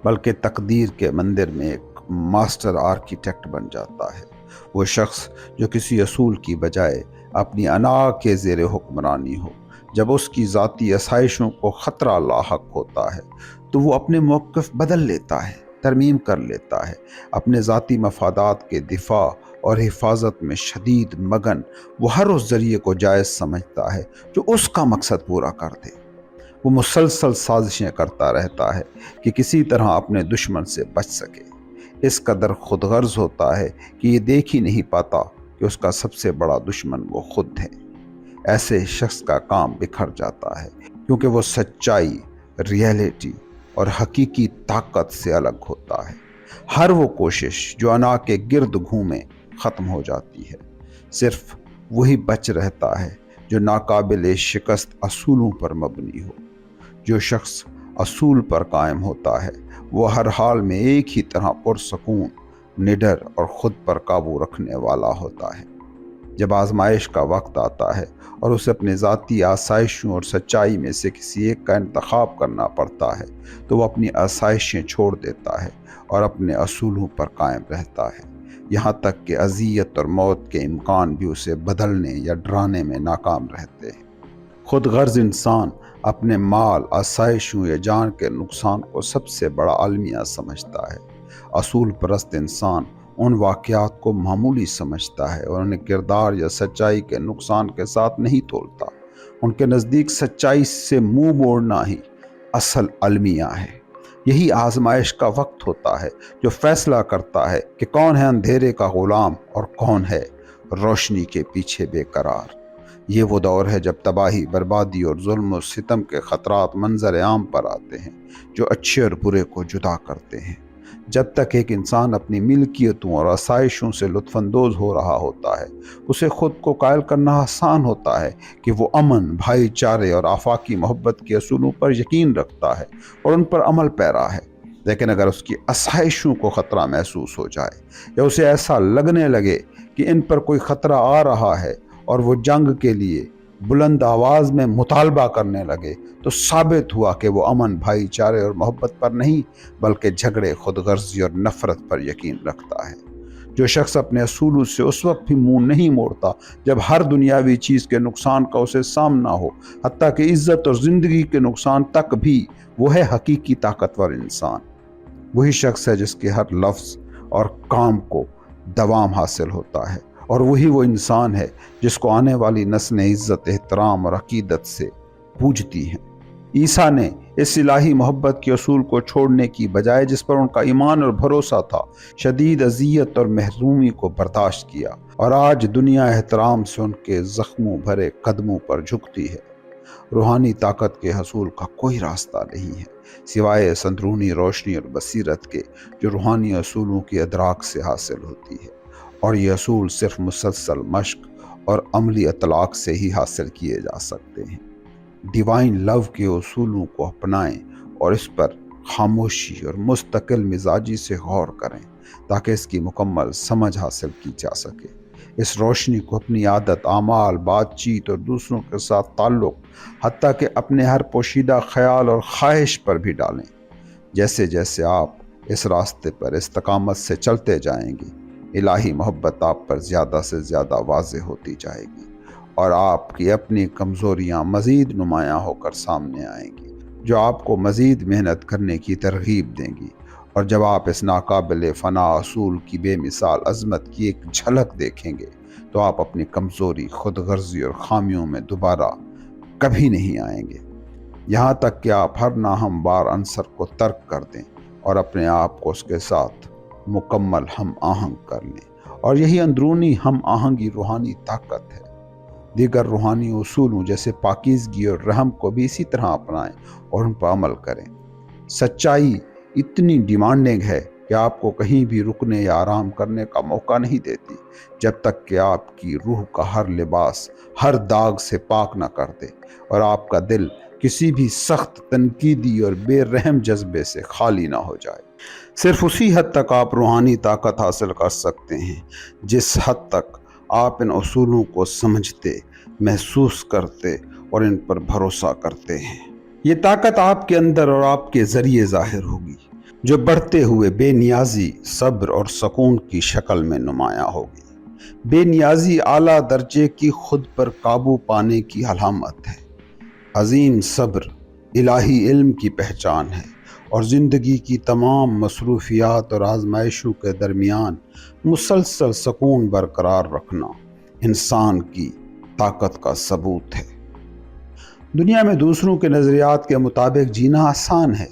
بلکہ تقدیر کے مندر میں ایک ماسٹر آرکیٹیکٹ بن جاتا ہے۔ وہ شخص جو کسی اصول کی بجائے اپنی انا کے زیر حکمرانی ہو، جب اس کی ذاتی آسائشوں کو خطرہ لاحق ہوتا ہے تو وہ اپنے موقف بدل لیتا ہے، ترمیم کر لیتا ہے، اپنے ذاتی مفادات کے دفاع اور حفاظت میں شدید مگن وہ ہر اس ذریعے کو جائز سمجھتا ہے جو اس کا مقصد پورا کر دے۔ وہ مسلسل سازشیں کرتا رہتا ہے کہ کسی طرح اپنے دشمن سے بچ سکے۔ اس قدر خود غرض ہوتا ہے کہ یہ دیکھ ہی نہیں پاتا کہ اس کا سب سے بڑا دشمن وہ خود ہے۔ ایسے شخص کا کام بکھر جاتا ہے کیونکہ وہ سچائی، ریئلٹی اور حقیقی طاقت سے الگ ہوتا ہے۔ ہر وہ کوشش جو انا کے گرد گھومے ختم ہو جاتی ہے۔ صرف وہی بچ رہتا ہے جو ناقابل شکست اصولوں پر مبنی ہو۔ جو شخص اصول پر قائم ہوتا ہے وہ ہر حال میں ایک ہی طرح پرسکون، نڈر اور خود پر قابو رکھنے والا ہوتا ہے۔ جب آزمائش کا وقت آتا ہے اور اسے اپنے ذاتی آسائشوں اور سچائی میں سے کسی ایک کا انتخاب کرنا پڑتا ہے تو وہ اپنی آسائشیں چھوڑ دیتا ہے اور اپنے اصولوں پر قائم رہتا ہے، یہاں تک کہ اذیت اور موت کے امکان بھی اسے بدلنے یا ڈرانے میں ناکام رہتے ہیں۔ خود غرض انسان اپنے مال، آسائشوں یا جان کے نقصان کو سب سے بڑا المیہ سمجھتا ہے۔ اصول پرست انسان ان واقعات کو معمولی سمجھتا ہے اور انہیں کردار یا سچائی کے نقصان کے ساتھ نہیں تولتا۔ ان کے نزدیک سچائی سے منہ موڑنا ہی اصل المیہ ہے۔ یہی آزمائش کا وقت ہوتا ہے جو فیصلہ کرتا ہے کہ کون ہے اندھیرے کا غلام اور کون ہے روشنی کے پیچھے بے قرار۔ یہ وہ دور ہے جب تباہی، بربادی اور ظلم و ستم کے خطرات منظر عام پر آتے ہیں جو اچھے اور برے کو جدا کرتے ہیں۔ جب تک ایک انسان اپنی ملکیتوں اور آسائشوں سے لطف اندوز ہو رہا ہوتا ہے اسے خود کو قائل کرنا آسان ہوتا ہے کہ وہ امن، بھائی چارے اور آفاقی محبت کے اصولوں پر یقین رکھتا ہے اور ان پر عمل پیرا ہے۔ لیکن اگر اس کی آسائشوں کو خطرہ محسوس ہو جائے یا اسے ایسا لگنے لگے کہ ان پر کوئی خطرہ آ رہا ہے اور وہ جنگ کے لیے بلند آواز میں مطالبہ کرنے لگے تو ثابت ہوا کہ وہ امن، بھائی چارے اور محبت پر نہیں بلکہ جھگڑے، خود غرضی اور نفرت پر یقین رکھتا ہے۔ جو شخص اپنے اصولوں سے اس وقت بھی منہ نہیں موڑتا جب ہر دنیاوی چیز کے نقصان کا اسے سامنا ہو، حتیٰ کہ عزت اور زندگی کے نقصان تک بھی، وہ ہے حقیقی طاقتور انسان۔ وہی شخص ہے جس کے ہر لفظ اور کام کو دوام حاصل ہوتا ہے، اور وہی وہ انسان ہے جس کو آنے والی نسلیں عزت، احترام اور عقیدت سے پوجتی ہیں۔ عیسیٰ نے اس الہی محبت کے اصول کو چھوڑنے کی بجائے جس پر ان کا ایمان اور بھروسہ تھا، شدید اذیت اور محرومی کو برداشت کیا، اور آج دنیا احترام سے ان کے زخموں بھرے قدموں پر جھکتی ہے۔ روحانی طاقت کے حصول کا کوئی راستہ نہیں ہے سوائے اس اندرونی روشنی اور بصیرت کے جو روحانی اصولوں کی ادراک سے حاصل ہوتی ہے، اور یہ اصول صرف مسلسل مشق اور عملی اطلاق سے ہی حاصل کیے جا سکتے ہیں۔ ڈیوائن لو کے اصولوں کو اپنائیں اور اس پر خاموشی اور مستقل مزاجی سے غور کریں تاکہ اس کی مکمل سمجھ حاصل کی جا سکے۔ اس روشنی کو اپنی عادت، اعمال، بات چیت اور دوسروں کے ساتھ تعلق، حتیٰ کہ اپنے ہر پوشیدہ خیال اور خواہش پر بھی ڈالیں۔ جیسے جیسے آپ اس راستے پر استقامت سے چلتے جائیں گے، الہی محبت آپ پر زیادہ سے زیادہ واضح ہوتی جائے گی اور آپ کی اپنی کمزوریاں مزید نمایاں ہو کر سامنے آئیں گی، جو آپ کو مزید محنت کرنے کی ترغیب دیں گی۔ اور جب آپ اس ناقابل فنا اصول کی بے مثال عظمت کی ایک جھلک دیکھیں گے تو آپ اپنی کمزوری، خود غرضی اور خامیوں میں دوبارہ کبھی نہیں آئیں گے، یہاں تک کہ آپ ہر ناہموار عنصر کو ترک کر دیں اور اپنے آپ کو اس کے ساتھ مکمل ہم آہنگ کر لیں۔ اور یہی اندرونی ہم آہنگی روحانی طاقت ہے۔ دیگر روحانی اصولوں جیسے پاکیزگی اور رحم کو بھی اسی طرح اپنائیں اور ان پر عمل کریں۔ سچائی اتنی ڈیمانڈنگ ہے کہ آپ کو کہیں بھی رکنے یا آرام کرنے کا موقع نہیں دیتی جب تک کہ آپ کی روح کا ہر لباس ہر داغ سے پاک نہ کر دے اور آپ کا دل کسی بھی سخت، تنقیدی اور بے رحم جذبے سے خالی نہ ہو جائے۔ صرف اسی حد تک آپ روحانی طاقت حاصل کر سکتے ہیں جس حد تک آپ ان اصولوں کو سمجھتے، محسوس کرتے اور ان پر بھروسہ کرتے ہیں۔ یہ طاقت آپ کے اندر اور آپ کے ذریعے ظاہر ہوگی، جو بڑھتے ہوئے بے نیازی، صبر اور سکون کی شکل میں نمایاں ہوگی۔ بے نیازی اعلیٰ درجے کی خود پر قابو پانے کی علامت ہے۔ عظیم صبر الہی علم کی پہچان ہے اور زندگی کی تمام مصروفیات اور آزمائشوں کے درمیان مسلسل سکون برقرار رکھنا انسان کی طاقت کا ثبوت ہے۔ دنیا میں دوسروں کے نظریات کے مطابق جینا آسان ہے،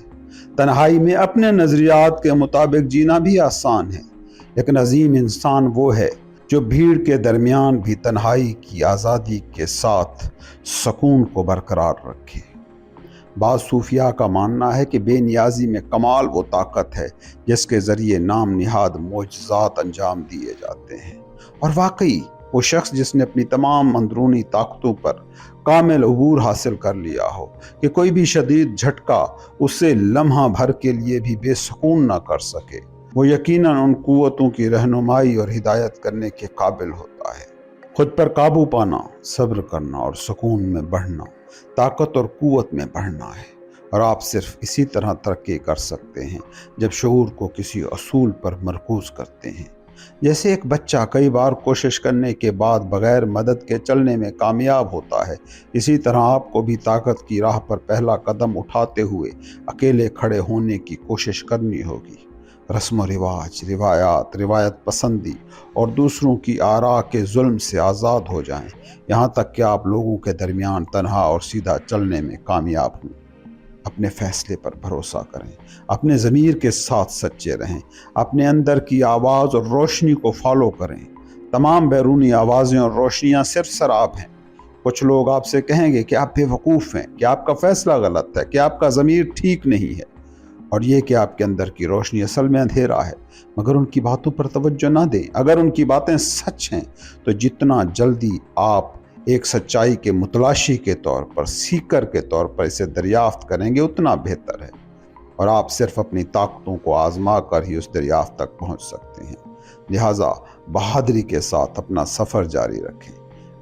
تنہائی میں اپنے نظریات کے مطابق جینا بھی آسان ہے، لیکن عظیم انسان وہ ہے جو بھیڑ کے درمیان بھی تنہائی کی آزادی کے ساتھ سکون کو برقرار رکھے۔ بعض صوفیاء کا ماننا ہے کہ بے نیازی میں کمال وہ طاقت ہے جس کے ذریعے نام نہاد معجزات انجام دیے جاتے ہیں، اور واقعی وہ شخص جس نے اپنی تمام اندرونی طاقتوں پر کامل عبور حاصل کر لیا ہو کہ کوئی بھی شدید جھٹکا اسے لمحہ بھر کے لیے بھی بے سکون نہ کر سکے، وہ یقیناً ان قوتوں کی رہنمائی اور ہدایت کرنے کے قابل ہوتا ہے۔ خود پر قابو پانا، صبر کرنا اور سکون میں بڑھنا طاقت اور قوت میں بڑھنا ہے، اور آپ صرف اسی طرح ترقی کر سکتے ہیں جب شعور کو کسی اصول پر مرکوز کرتے ہیں۔ جیسے ایک بچہ کئی بار کوشش کرنے کے بعد بغیر مدد کے چلنے میں کامیاب ہوتا ہے، اسی طرح آپ کو بھی طاقت کی راہ پر پہلا قدم اٹھاتے ہوئے اکیلے کھڑے ہونے کی کوشش کرنی ہوگی۔ رسم و رواج، روایات، روایت پسندی اور دوسروں کی آراء کے ظلم سے آزاد ہو جائیں، یہاں تک کہ آپ لوگوں کے درمیان تنہا اور سیدھا چلنے میں کامیاب ہوں۔ اپنے فیصلے پر بھروسہ کریں، اپنے ضمیر کے ساتھ سچے رہیں، اپنے اندر کی آواز اور روشنی کو فالو کریں۔ تمام بیرونی آوازیں اور روشنیاں صرف سراب ہیں۔ کچھ لوگ آپ سے کہیں گے کہ آپ بے وقوف ہیں، کہ آپ کا فیصلہ غلط ہے، کہ آپ کا ضمیر ٹھیک نہیں ہے، اور یہ کہ آپ کے اندر کی روشنی اصل میں اندھیرا ہے، مگر ان کی باتوں پر توجہ نہ دیں۔ اگر ان کی باتیں سچ ہیں تو جتنا جلدی آپ ایک سچائی کے متلاشی کے طور پر، سیکر کے طور پر اسے دریافت کریں گے اتنا بہتر ہے، اور آپ صرف اپنی طاقتوں کو آزما کر ہی اس دریافت تک پہنچ سکتے ہیں۔ لہٰذا بہادری کے ساتھ اپنا سفر جاری رکھیں۔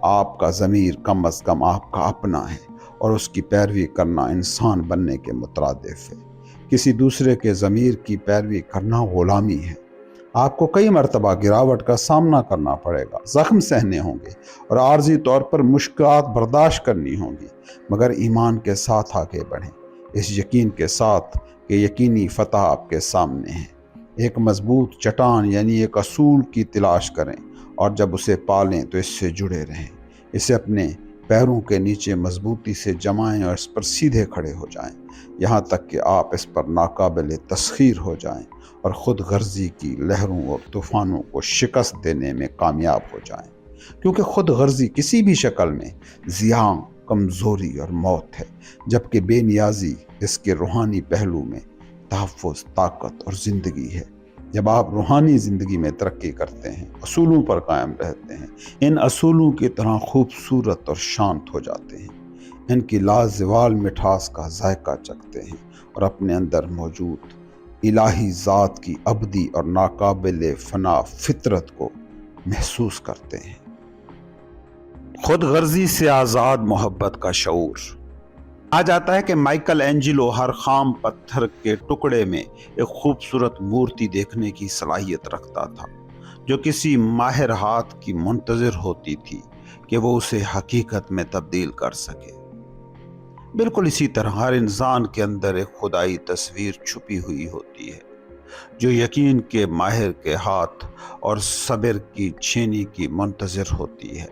آپ کا ضمیر کم از کم آپ کا اپنا ہے، اور اس کی پیروی کرنا انسان بننے کے مترادف ہے۔ کسی دوسرے کے ضمیر کی پیروی کرنا غلامی ہے۔ آپ کو کئی مرتبہ گراوٹ کا سامنا کرنا پڑے گا، زخم سہنے ہوں گے اور عارضی طور پر مشکلات برداشت کرنی ہوں گی، مگر ایمان کے ساتھ آگے بڑھیں، اس یقین کے ساتھ کہ یقینی فتح آپ کے سامنے ہے۔ ایک مضبوط چٹان یعنی ایک اصول کی تلاش کریں، اور جب اسے پالیں تو اس سے جڑے رہیں، اسے اپنے پیروں کے نیچے مضبوطی سے جمائیں اور اس پر سیدھے کھڑے ہو جائیں، یہاں تک کہ آپ اس پر ناقابل تسخیر ہو جائیں اور خود غرضی کی لہروں اور طوفانوں کو شکست دینے میں کامیاب ہو جائیں، کیونکہ خود غرضی کسی بھی شکل میں زیاں، کمزوری اور موت ہے، جبکہ بے نیازی اس کے روحانی پہلو میں تحفظ، طاقت اور زندگی ہے۔ جب آپ روحانی زندگی میں ترقی کرتے ہیں، اصولوں پر قائم رہتے ہیں، ان اصولوں کی طرح خوبصورت اور شانت ہو جاتے ہیں، ان کی لازوال مٹھاس کا ذائقہ چکھتے ہیں، اور اپنے اندر موجود الہی ذات کی ابدی اور ناقابل فنا فطرت کو محسوس کرتے ہیں۔ خود غرضی سے آزاد محبت کا شعور۔ کہا جاتا ہے کہ مائیکل اینجلو ہر خام پتھر کے ٹکڑے میں ایک خوبصورت مورتی دیکھنے کی صلاحیت رکھتا تھا۔ جو کسی ماہر ہاتھ کی منتظر ہوتی تھی کہ وہ اسے حقیقت میں تبدیل کر سکے۔ بالکل اسی طرح ہر انسان کے اندر ایک خدائی تصویر چھپی ہوئی ہوتی ہے، جو یقین کے ماہر کے ہاتھ اور صبر کی چھینی کی منتظر ہوتی ہے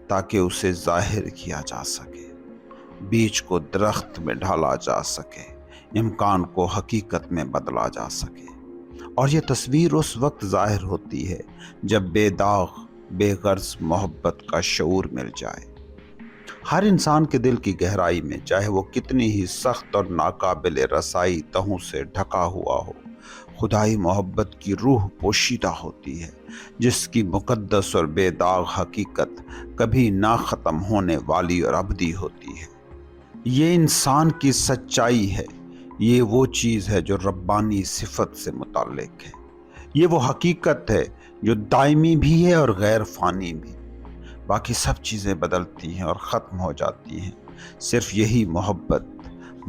تاکہ اسے ظاہر کیا جا سکے، بیج کو درخت میں ڈھالا جا سکے، امکان کو حقیقت میں بدلا جا سکے۔ اور یہ تصویر اس وقت ظاہر ہوتی ہے جب بے داغ بے غرض محبت کا شعور مل جائے۔ ہر انسان کے دل کی گہرائی میں، چاہے وہ کتنی ہی سخت اور ناقابل رسائی تہوں سے ڈھکا ہوا ہو، خدائی محبت کی روح پوشیدہ ہوتی ہے، جس کی مقدس اور بے داغ حقیقت کبھی نہ ختم ہونے والی اور ابدی ہوتی ہے۔ یہ انسان کی سچائی ہے، یہ وہ چیز ہے جو ربانی صفت سے متعلق ہے، یہ وہ حقیقت ہے جو دائمی بھی ہے اور غیر فانی بھی۔ باقی سب چیزیں بدلتی ہیں اور ختم ہو جاتی ہیں، صرف یہی محبت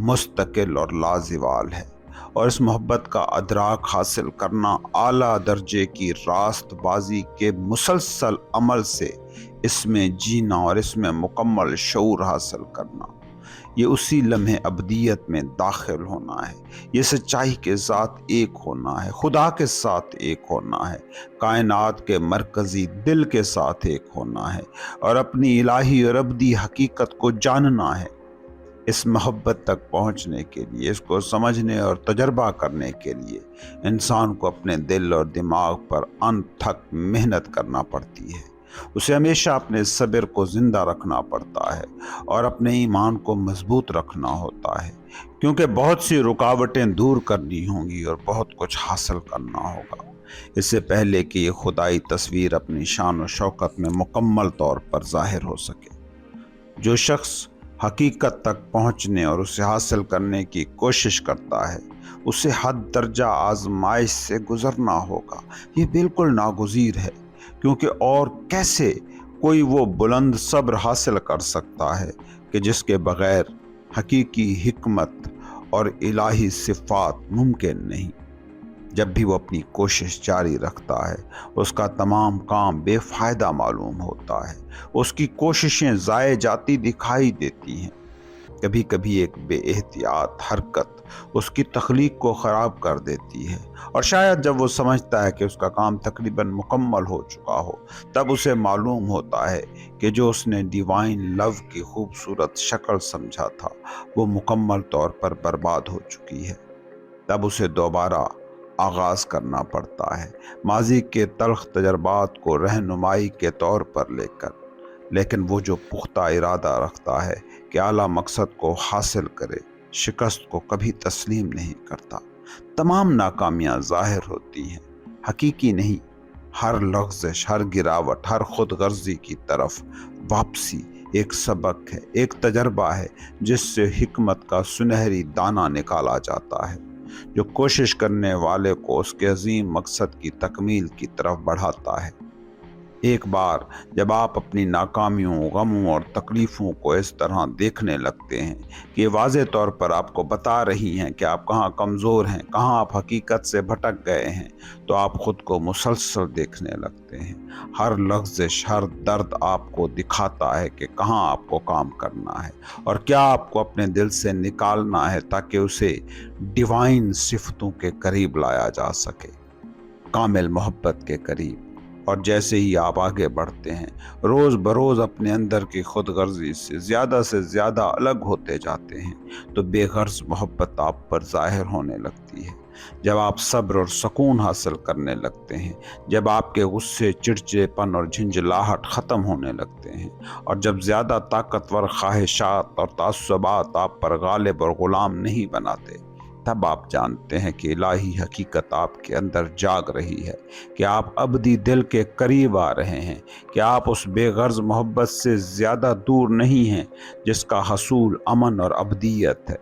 مستقل اور لازوال ہے، اور اس محبت کا ادراک حاصل کرنا، اعلیٰ درجے کی راست بازی کے مسلسل عمل سے اس میں جینا اور اس میں مکمل شعور حاصل کرنا، یہ اسی لمحے ابدیت میں داخل ہونا ہے، یہ سچائی کے ساتھ ایک ہونا ہے، خدا کے ساتھ ایک ہونا ہے، کائنات کے مرکزی دل کے ساتھ ایک ہونا ہے، اور اپنی الہی اور ابدی حقیقت کو جاننا ہے۔ اس محبت تک پہنچنے کے لیے، اس کو سمجھنے اور تجربہ کرنے کے لیے انسان کو اپنے دل اور دماغ پر انتھک محنت کرنا پڑتی ہے، اسے ہمیشہ اپنے صبر کو زندہ رکھنا پڑتا ہے اور اپنے ایمان کو مضبوط رکھنا ہوتا ہے، کیونکہ بہت سی رکاوٹیں دور کرنی ہوں گی اور بہت کچھ حاصل کرنا ہوگا، اس سے پہلے کہ یہ خدائی تصویر اپنی شان و شوکت میں مکمل طور پر ظاہر ہو سکے۔ جو شخص حقیقت تک پہنچنے اور اسے حاصل کرنے کی کوشش کرتا ہے، اسے حد درجہ آزمائش سے گزرنا ہوگا، یہ بالکل ناگزیر ہے، کیونکہ اور کیسے کوئی وہ بلند صبر حاصل کر سکتا ہے کہ جس کے بغیر حقیقی حکمت اور الہی صفات ممکن نہیں۔ جب بھی وہ اپنی کوشش جاری رکھتا ہے، اس کا تمام کام بے فائدہ معلوم ہوتا ہے، اس کی کوششیں ضائع جاتی دکھائی دیتی ہیں۔ کبھی کبھی ایک بے احتیاط حرکت اس کی تخلیق کو خراب کر دیتی ہے، اور شاید جب وہ سمجھتا ہے کہ اس کا کام تقریباً مکمل ہو چکا ہو، تب اسے معلوم ہوتا ہے کہ جو اس نے ڈیوائن لو کی خوبصورت شکل سمجھا تھا، وہ مکمل طور پر برباد ہو چکی ہے۔ تب اسے دوبارہ آغاز کرنا پڑتا ہے، ماضی کے تلخ تجربات کو رہنمائی کے طور پر لے کر، لیکن وہ جو پختہ ارادہ رکھتا ہے کہ اعلیٰ مقصد کو حاصل کرے، شکست کو کبھی تسلیم نہیں کرتا۔ تمام ناکامیاں ظاہر ہوتی ہیں، حقیقی نہیں۔ ہر لغزش، ہر گراوٹ، ہر خود غرضی کی طرف واپسی ایک سبق ہے، ایک تجربہ ہے جس سے حکمت کا سنہری دانہ نکالا جاتا ہے، جو کوشش کرنے والے کو اس کے عظیم مقصد کی تکمیل کی طرف بڑھاتا ہے۔ ایک بار جب آپ اپنی ناکامیوں، غموں اور تکلیفوں کو اس طرح دیکھنے لگتے ہیں کہ یہ واضح طور پر آپ کو بتا رہی ہیں کہ آپ کہاں کمزور ہیں، کہاں آپ حقیقت سے بھٹک گئے ہیں، تو آپ خود کو مسلسل دیکھنے لگتے ہیں۔ ہر لغزش، ہر درد آپ کو دکھاتا ہے کہ کہاں آپ کو کام کرنا ہے اور کیا آپ کو اپنے دل سے نکالنا ہے تاکہ اسے ڈیوائن صفتوں کے قریب لایا جا سکے، کامل محبت کے قریب۔ اور جیسے ہی آپ آگے بڑھتے ہیں، روز بروز اپنے اندر کی خود غرضی سے زیادہ الگ ہوتے جاتے ہیں، تو بے غرض محبت آپ پر ظاہر ہونے لگتی ہے۔ جب آپ صبر اور سکون حاصل کرنے لگتے ہیں، جب آپ کے غصے، چڑچڑےپن اور جھنجھلاہٹ ختم ہونے لگتے ہیں، اور جب زیادہ طاقتور خواہشات اور تعصبات آپ پر غالب اور غلام نہیں بناتے، تب آپ جانتے ہیں کہ الہی حقیقت آپ کے اندر جاگ رہی ہے، کہ آپ ابدی دل کے قریب آ رہے ہیں، کہ آپ اس بے غرض محبت سے زیادہ دور نہیں ہیں جس کا حصول امن اور ابدیت ہے۔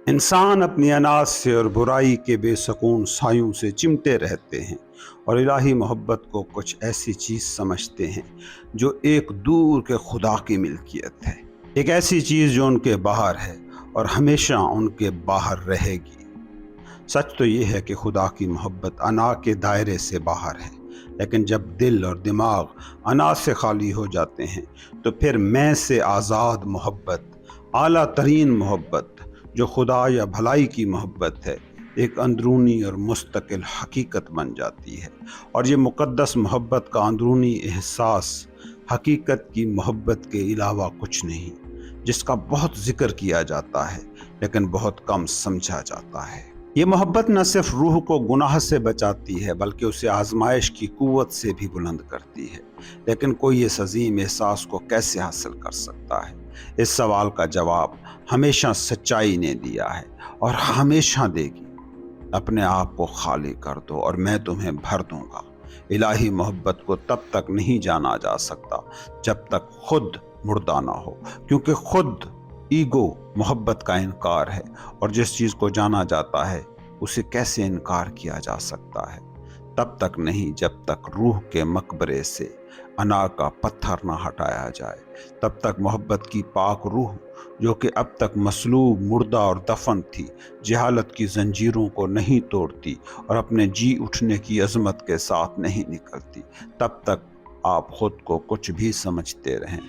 انسان اپنی اناج سے اور برائی کے بے سکون سایوں سے چمٹے رہتے ہیں، اور الہی محبت کو کچھ ایسی چیز سمجھتے ہیں جو ایک دور کے خدا کی ملکیت ہے، ایک ایسی چیز جو ان کے باہر ہے اور ہمیشہ ان کے باہر رہے گی۔ سچ تو یہ ہے کہ خدا کی محبت انا کے دائرے سے باہر ہے، لیکن جب دل اور دماغ انا سے خالی ہو جاتے ہیں تو پھر میں سے آزاد محبت، اعلیٰ ترین محبت جو خدا یا بھلائی کی محبت ہے، ایک اندرونی اور مستقل حقیقت بن جاتی ہے۔ اور یہ مقدس محبت کا اندرونی احساس حقیقت کی محبت کے علاوہ کچھ نہیں، جس کا بہت ذکر کیا جاتا ہے لیکن بہت کم سمجھا جاتا ہے۔ یہ محبت نہ صرف روح کو گناہ سے بچاتی ہے بلکہ اسے آزمائش کی قوت سے بھی بلند کرتی ہے۔ لیکن کوئی اس عظیم احساس کو کیسے حاصل کر سکتا ہے؟ اس سوال کا جواب ہمیشہ سچائی نے دیا ہے اور ہمیشہ دے گی۔ اپنے آپ کو خالی کر دو اور میں تمہیں بھر دوں گا۔ الہی محبت کو تب تک نہیں جانا جا سکتا جب تک خود مردہ نہ ہو، کیونکہ خود ایگو محبت کا انکار ہے، اور جس چیز کو جانا جاتا ہے اسے کیسے انکار کیا جا سکتا ہے؟ تب تک نہیں جب تک روح کے مقبرے سے انا کا پتھر نہ ہٹایا جائے۔ تب تک محبت کی پاک روح جو کہ اب تک مصلوب، مردہ اور دفن تھی، جہالت کی زنجیروں کو نہیں توڑتی اور اپنے جی اٹھنے کی عظمت کے ساتھ نہیں نکلتی، تب تک آپ خود کو کچھ بھی سمجھتے رہیں،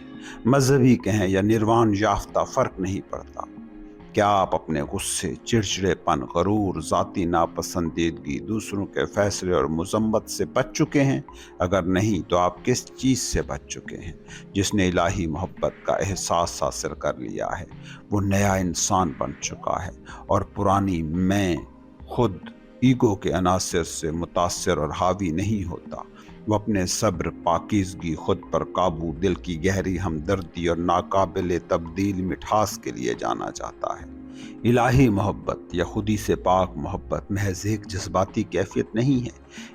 مذہبی کہیں یا نروان یافتہ، فرق نہیں پڑتا۔ کیا آپ اپنے غصے، چڑچڑے پن، غرور، ذاتی ناپسندیدگی، دوسروں کے فیصلے اور مذمت سے بچ چکے ہیں؟ اگر نہیں تو آپ کس چیز سے بچ چکے ہیں؟ جس نے الہی محبت کا احساس حاصل کر لیا ہے وہ نیا انسان بن چکا ہے، اور پرانی میں، خود، ایگو کے عناصر سے متاثر اور حاوی نہیں ہوتا۔ وہ اپنے صبر، پاکیزگی، خود پر قابو، دل کی گہری ہمدردی اور ناقابل تبدیل مٹھاس کے لیے جانا جاتا ہے۔ الہی محبت یا خودی سے پاک محبت محض ایک جذباتی کیفیت نہیں ہے،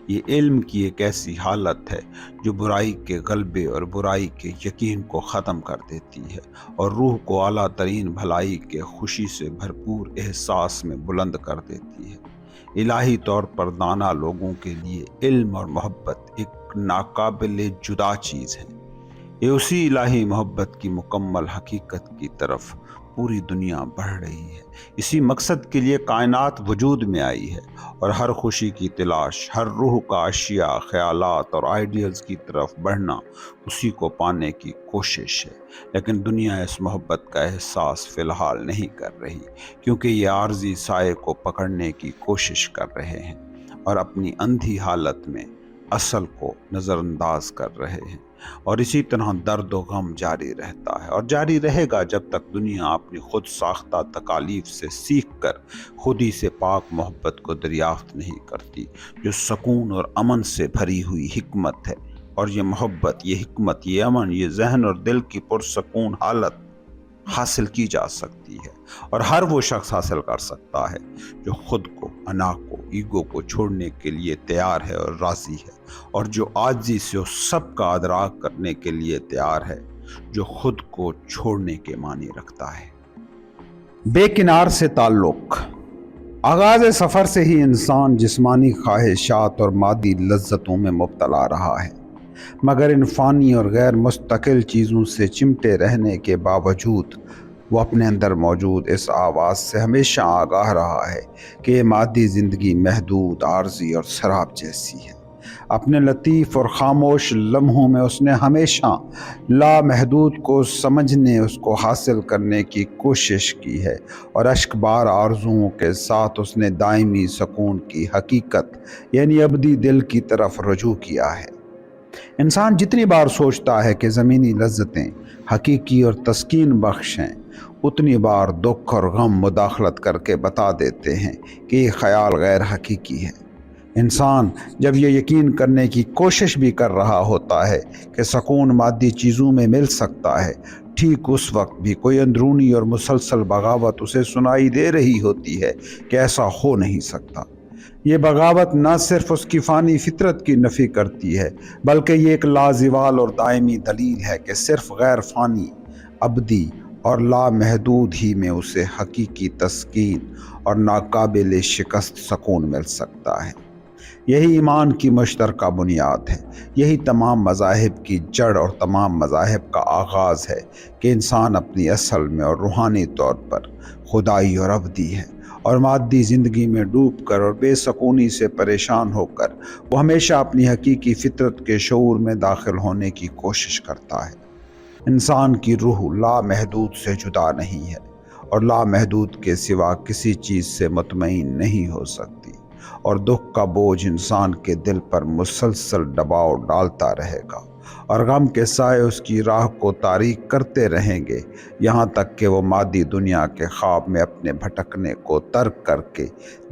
یہ علم کی ایک ایسی حالت ہے جو برائی کے غلبے اور برائی کے یقین کو ختم کر دیتی ہے اور روح کو اعلیٰ ترین بھلائی کے خوشی سے بھرپور احساس میں بلند کر دیتی ہے۔ الہی طور پر دانا لوگوں کے لیے علم اور محبت ایک ناقابل جدا چیز ہے۔ یہ اسی الہی محبت کی مکمل حقیقت کی طرف پوری دنیا بڑھ رہی ہے۔ اسی مقصد کے لیے کائنات وجود میں آئی ہے، اور ہر خوشی کی تلاش، ہر روح کا اشیاء، خیالات اور آئیڈیلز کی طرف بڑھنا اسی کو پانے کی کوشش ہے۔ لیکن دنیا اس محبت کا احساس فی الحال نہیں کر رہی، کیونکہ یہ عارضی سائے کو پکڑنے کی کوشش کر رہے ہیں اور اپنی اندھی حالت میں اصل کو نظر انداز کر رہے ہیں۔ اور اسی طرح درد و غم جاری رہتا ہے اور جاری رہے گا جب تک دنیا اپنی خود ساختہ تکالیف سے سیکھ کر خودی سے پاک محبت کو دریافت نہیں کرتی، جو سکون اور امن سے بھری ہوئی حکمت ہے۔ اور یہ محبت، یہ حکمت، یہ امن، یہ ذہن اور دل کی پرسکون حالت حاصل کی جا سکتی ہے، اور ہر وہ شخص حاصل کر سکتا ہے جو خود کو، انا کو، ایگو کو چھوڑنے کے لیے تیار ہے اور راضی ہے، اور جو عاجزی سے اس سب کا ادراک کرنے کے لیے تیار ہے جو خود کو چھوڑنے کے معنی رکھتا ہے۔ بے کنار سے تعلق۔ آغاز سفر سے ہی انسان جسمانی خواہشات اور مادی لذتوں میں مبتلا رہا ہے، مگر ان فانی اور غیر مستقل چیزوں سے چمٹے رہنے کے باوجود وہ اپنے اندر موجود اس آواز سے ہمیشہ آگاہ رہا ہے کہ یہ مادی زندگی محدود، عارضی اور سراب جیسی ہے۔ اپنے لطیف اور خاموش لمحوں میں اس نے ہمیشہ لامحدود کو سمجھنے، اس کو حاصل کرنے کی کوشش کی ہے، اور اشک بار آرزوؤں کے ساتھ اس نے دائمی سکون کی حقیقت یعنی ابدی دل کی طرف رجوع کیا ہے۔ انسان جتنی بار سوچتا ہے کہ زمینی لذتیں حقیقی اور تسکین بخش ہیں، اتنی بار دکھ اور غم مداخلت کر کے بتا دیتے ہیں کہ یہ خیال غیر حقیقی ہے۔ انسان جب یہ یقین کرنے کی کوشش بھی کر رہا ہوتا ہے کہ سکون مادی چیزوں میں مل سکتا ہے، ٹھیک اس وقت بھی کوئی اندرونی اور مسلسل بغاوت اسے سنائی دے رہی ہوتی ہے کہ ایسا ہو نہیں سکتا۔ یہ بغاوت نہ صرف اس کی فانی فطرت کی نفی کرتی ہے، بلکہ یہ ایک لازوال اور دائمی دلیل ہے کہ صرف غیر فانی، ابدی اور لامحدود ہی میں اسے حقیقی تسکین اور ناقابل شکست سکون مل سکتا ہے۔ یہی ایمان کی مشترکہ بنیاد ہے، یہی تمام مذاہب کی جڑ اور تمام مذاہب کا آغاز ہے کہ انسان اپنی اصل میں اور روحانی طور پر خدائی اور عبدی ہے، اور مادی زندگی میں ڈوب کر اور بے سکونی سے پریشان ہو کر وہ ہمیشہ اپنی حقیقی فطرت کے شعور میں داخل ہونے کی کوشش کرتا ہے۔ انسان کی روح لامحدود سے جدا نہیں ہے اور لامحدود کے سوا کسی چیز سے مطمئن نہیں ہو سکتی، اور دکھ کا بوجھ انسان کے دل پر مسلسل دباؤ ڈالتا رہے گا، اور غم کے سائے اس کی راہ کو تاریک کرتے رہیں گے، یہاں تک کہ وہ مادی دنیا کے خواب میں اپنے بھٹکنے کو ترک کر کے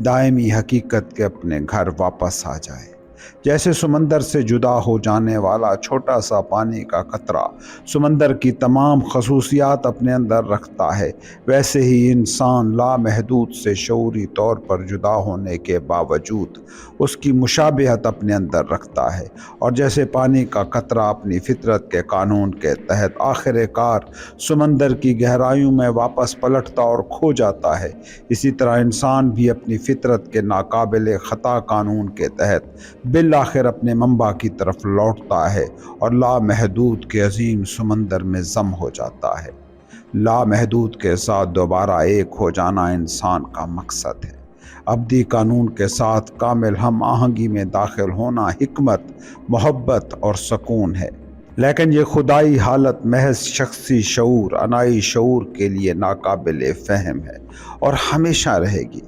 دائمی حقیقت کے اپنے گھر واپس آ جائے۔ جیسے سمندر سے جدا ہو جانے والا چھوٹا سا پانی کا قطرہ سمندر کی تمام خصوصیات اپنے اندر رکھتا ہے، ویسے ہی انسان لامحدود سے شعوری طور پر جدا ہونے کے باوجود اس کی مشابہت اپنے اندر رکھتا ہے، اور جیسے پانی کا قطرہ اپنی فطرت کے قانون کے تحت آخر کار سمندر کی گہرائیوں میں واپس پلٹتا اور کھو جاتا ہے، اسی طرح انسان بھی اپنی فطرت کے ناقابل خطا قانون کے تحت بالآخر اپنے منبع کی طرف لوٹتا ہے اور لامحدود کے عظیم سمندر میں ضم ہو جاتا ہے۔ لامحدود کے ساتھ دوبارہ ایک ہو جانا انسان کا مقصد ہے۔ ابدی قانون کے ساتھ کامل ہم آہنگی میں داخل ہونا حکمت، محبت اور سکون ہے، لیکن یہ خدائی حالت محض شخصی شعور، انائی شعور کے لیے ناقابل فہم ہے اور ہمیشہ رہے گی۔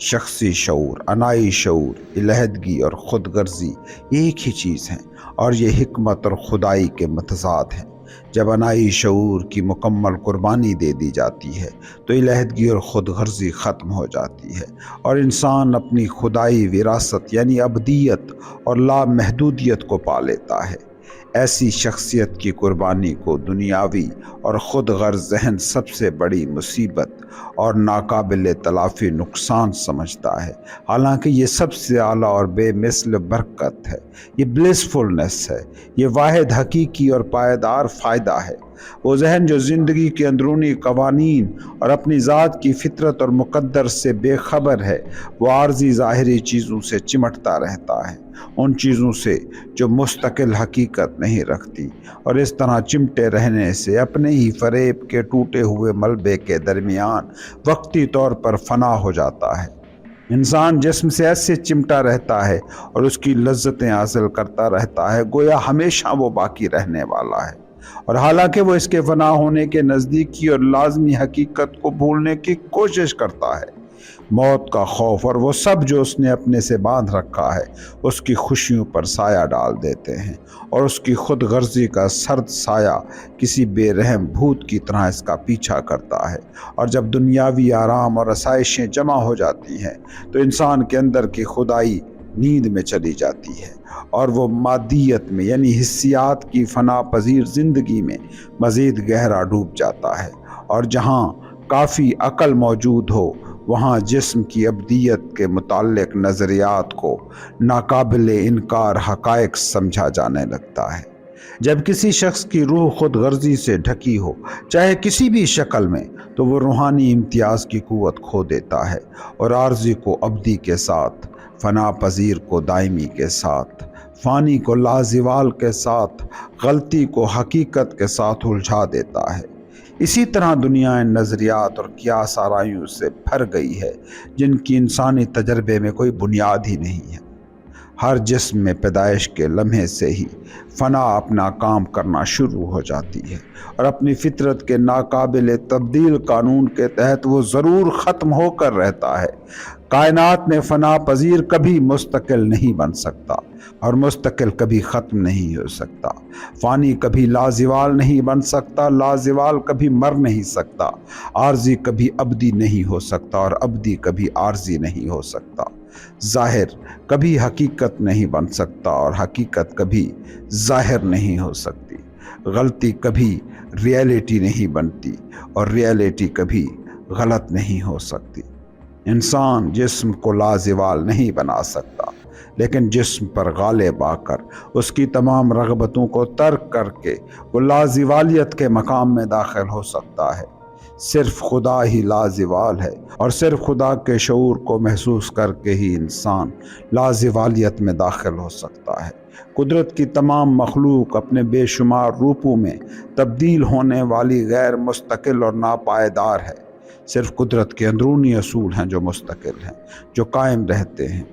شخصی شعور، انائی شعور، علیحدگی اور خود غرضی ایک ہی چیز ہیں، اور یہ حکمت اور خدائی کے متضاد ہیں۔ جب انائی شعور کی مکمل قربانی دے دی جاتی ہے تو علیحدگی اور خود غرضی ختم ہو جاتی ہے، اور انسان اپنی خدائی وراثت یعنی ابدیت اور لامحدودیت کو پا لیتا ہے۔ ایسی شخصیت کی قربانی کو دنیاوی اور خود غرض ذہن سب سے بڑی مصیبت اور ناقابل تلافی نقصان سمجھتا ہے، حالانکہ یہ سب سے اعلیٰ اور بے مثل برکت ہے، یہ بلسفلنس ہے، یہ واحد حقیقی اور پائیدار فائدہ ہے۔ وہ ذہن جو زندگی کے اندرونی قوانین اور اپنی ذات کی فطرت اور مقدر سے بے خبر ہے، وہ عارضی ظاہری چیزوں سے چمٹتا رہتا ہے، ان چیزوں سے جو مستقل حقیقت نہیں رکھتی، اور اس طرح چمٹے رہنے سے اپنے ہی فریب کے ٹوٹے ہوئے ملبے کے درمیان وقتی طور پر فنا ہو جاتا ہے۔ انسان جسم سے ایسے چمٹا رہتا ہے اور اس کی لذتیں حاصل کرتا رہتا ہے گویا ہمیشہ وہ باقی رہنے والا ہے، اور حالانکہ وہ اس کے فنا ہونے کے نزدیکی اور لازمی حقیقت کو بھولنے کی کوشش کرتا ہے۔ موت کا خوف اور وہ سب جو اس نے اپنے سے باندھ رکھا ہے اس کی خوشیوں پر سایہ ڈال دیتے ہیں، اور اس کی خود غرضی کا سرد سایہ کسی بے رحم بھوت کی طرح اس کا پیچھا کرتا ہے، اور جب دنیاوی آرام اور آسائشیں جمع ہو جاتی ہیں تو انسان کے اندر کی خدائی نیند میں چلی جاتی ہے، اور وہ مادیت میں یعنی حسیات کی فنا پذیر زندگی میں مزید گہرا ڈوب جاتا ہے، اور جہاں کافی عقل موجود ہو وہاں جسم کی ابدیت کے متعلق نظریات کو ناقابل انکار حقائق سمجھا جانے لگتا ہے۔ جب کسی شخص کی روح خود غرضی سے ڈھکی ہو چاہے کسی بھی شکل میں تو وہ روحانی امتیاز کی قوت کھو دیتا ہے، اور عارضی کو ابدی کے ساتھ، فنا پذیر کو دائمی کے ساتھ، فانی کو لازوال کے ساتھ، غلطی کو حقیقت کے ساتھ الجھا دیتا ہے۔ اسی طرح دنیا ان نظریات اور قیاس آرائیوں سے بھر گئی ہے جن کی انسانی تجربے میں کوئی بنیاد ہی نہیں ہے۔ ہر جسم میں پیدائش کے لمحے سے ہی فنا اپنا کام کرنا شروع ہو جاتی ہے، اور اپنی فطرت کے ناقابل تبدیل قانون کے تحت وہ ضرور ختم ہو کر رہتا ہے۔ کائنات میں فنا پذیر کبھی مستقل نہیں بن سکتا، اور مستقل کبھی ختم نہیں ہو سکتا۔ فانی کبھی لازوال نہیں بن سکتا، لازوال کبھی مر نہیں سکتا۔ عارضی کبھی ابدی نہیں ہو سکتا، اور ابدی کبھی عارضی نہیں ہو سکتا۔ ظاہر کبھی حقیقت نہیں بن سکتا، اور حقیقت کبھی ظاہر نہیں ہو سکتی۔ غلطی کبھی ریئلٹی نہیں بنتی، اور ریئلٹی کبھی غلط نہیں ہو سکتی۔ انسان جسم کو لازوال نہیں بنا سکتا، لیکن جسم پر غالب آ کر اس کی تمام رغبتوں کو ترک کر کے وہ لازوالیت کے مقام میں داخل ہو سکتا ہے۔ صرف خدا ہی لازوال ہے، اور صرف خدا کے شعور کو محسوس کر کے ہی انسان لازوالیت میں داخل ہو سکتا ہے۔ قدرت کی تمام مخلوق اپنے بے شمار روپوں میں تبدیل ہونے والی غیر مستقل اور ناپائیدار ہے۔ صرف قدرت کے اندرونی اصول ہیں جو مستقل ہیں، جو قائم رہتے ہیں۔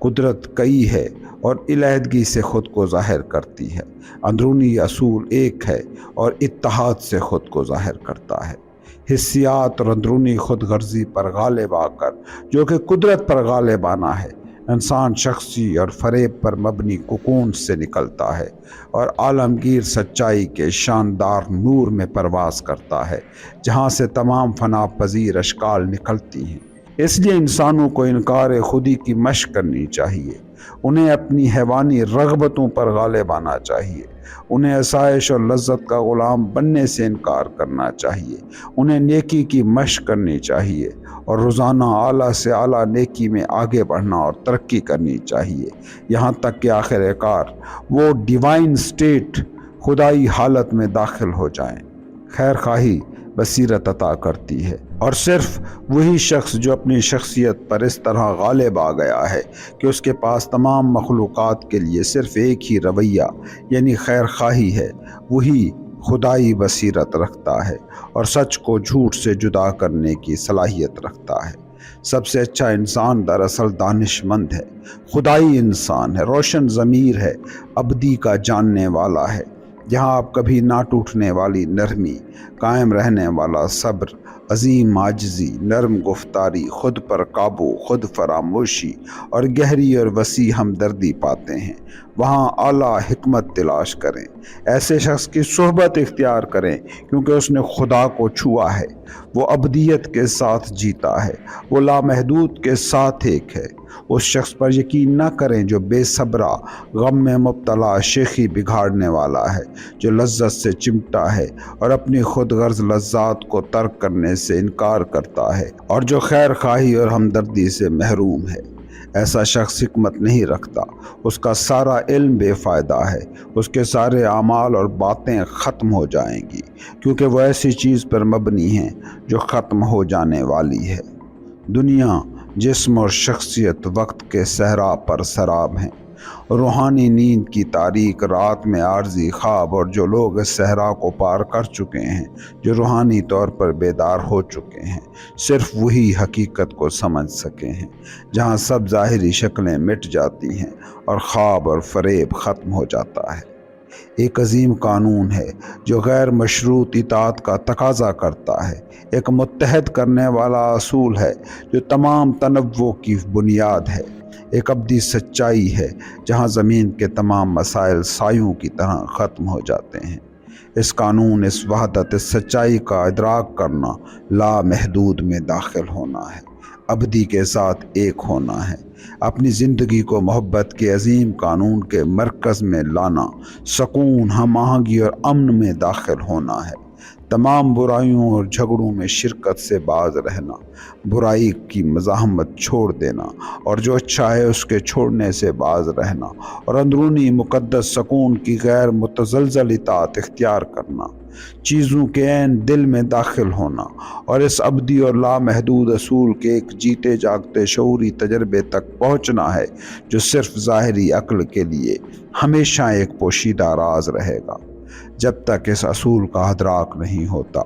قدرت کئی ہے اور علیحدگی سے خود کو ظاہر کرتی ہے۔ اندرونی اصول ایک ہے اور اتحاد سے خود کو ظاہر کرتا ہے۔ حسیات اور اندرونی خود غرضی پر غالب آ کر، جو کہ قدرت پر غالب آنا ہے، انسان شخصی اور فریب پر مبنی ککون سے نکلتا ہے اور عالمگیر سچائی کے شاندار نور میں پرواز کرتا ہے، جہاں سے تمام فنا پذیر اشکال نکلتی ہیں۔ اس لیے انسانوں کو انکار خودی کی مشق کرنی چاہیے، انہیں اپنی حیوانی رغبتوں پر غالب آنا چاہیے، انہیں آسائش اور لذت کا غلام بننے سے انکار کرنا چاہیے، انہیں نیکی کی مشق کرنی چاہیے اور روزانہ اعلیٰ سے اعلیٰ نیکی میں آگے بڑھنا اور ترقی کرنی چاہیے، یہاں تک کہ آخر کار وہ ڈیوائن سٹیٹ، خدائی حالت میں داخل ہو جائیں۔ خیر خواہی بصیرت عطا کرتی ہے، اور صرف وہی شخص جو اپنی شخصیت پر اس طرح غالب آ گیا ہے کہ اس کے پاس تمام مخلوقات کے لیے صرف ایک ہی رویہ یعنی خیر خواہی ہے، وہی خدائی بصیرت رکھتا ہے اور سچ کو جھوٹ سے جدا کرنے کی صلاحیت رکھتا ہے۔ سب سے اچھا انسان دراصل دانش مند ہے، خدائی انسان ہے، روشن ضمیر ہے، ابدی کا جاننے والا ہے، جہاں آپ کبھی نہ ٹوٹنے والی نرمی، قائم رہنے والا صبر، عظیم عاجزی، نرم گفتاری، خود پر قابو، خود فراموشی اور گہری اور وسیع ہمدردی پاتے ہیں، وہاں اعلیٰ حکمت تلاش کریں۔ ایسے شخص کی صحبت اختیار کریں کیونکہ اس نے خدا کو چھوا ہے، وہ ابدیت کے ساتھ جیتا ہے، وہ لامحدود کے ساتھ ایک ہے۔ اس شخص پر یقین نہ کریں جو بے صبرا، غم میں مبتلا، شیخی بگاڑنے والا ہے، جو لذت سے چمٹا ہے اور اپنی خود غرض لذات کو ترک کرنے سے انکار کرتا ہے، اور جو خیر خواہی اور ہمدردی سے محروم ہے۔ ایسا شخص حکمت نہیں رکھتا، اس کا سارا علم بے فائدہ ہے، اس کے سارے اعمال اور باتیں ختم ہو جائیں گی، کیونکہ وہ ایسی چیز پر مبنی ہیں جو ختم ہو جانے والی ہے۔ دنیا، جسم اور شخصیت وقت کے صحرا پر سراب ہیں، روحانی نیند کی تاریک رات میں عارضی خواب، اور جو لوگ اس صحرا کو پار کر چکے ہیں، جو روحانی طور پر بیدار ہو چکے ہیں، صرف وہی حقیقت کو سمجھ سکے ہیں، جہاں سب ظاہری شکلیں مٹ جاتی ہیں اور خواب اور فریب ختم ہو جاتا ہے۔ ایک عظیم قانون ہے جو غیر مشروط اطاعت کا تقاضا کرتا ہے، ایک متحد کرنے والا اصول ہے جو تمام تنوع کی بنیاد ہے، ایک ابدی سچائی ہے جہاں زمین کے تمام مسائل سایوں کی طرح ختم ہو جاتے ہیں۔ اس قانون، اس وحدت، اس سچائی کا ادراک کرنا لامحدود میں داخل ہونا ہے، ابدی کے ساتھ ایک ہونا ہے، اپنی زندگی کو محبت کے عظیم قانون کے مرکز میں لانا، سکون، ہم آہنگی اور امن میں داخل ہونا ہے، تمام برائیوں اور جھگڑوں میں شرکت سے باز رہنا، برائی کی مزاحمت چھوڑ دینا اور جو اچھا ہے اس کے چھوڑنے سے باز رہنا، اور اندرونی مقدس سکون کی غیر متزلزل اطاعت اختیار کرنا، چیزوں کے عین دل میں داخل ہونا اور اس ابدی اور لامحدود اصول کے ایک جیتے جاگتے شعوری تجربے تک پہنچنا ہے جو صرف ظاہری عقل کے لیے ہمیشہ ایک پوشیدہ راز رہے گا۔ جب تک اس اصول کا ادراک نہیں ہوتا،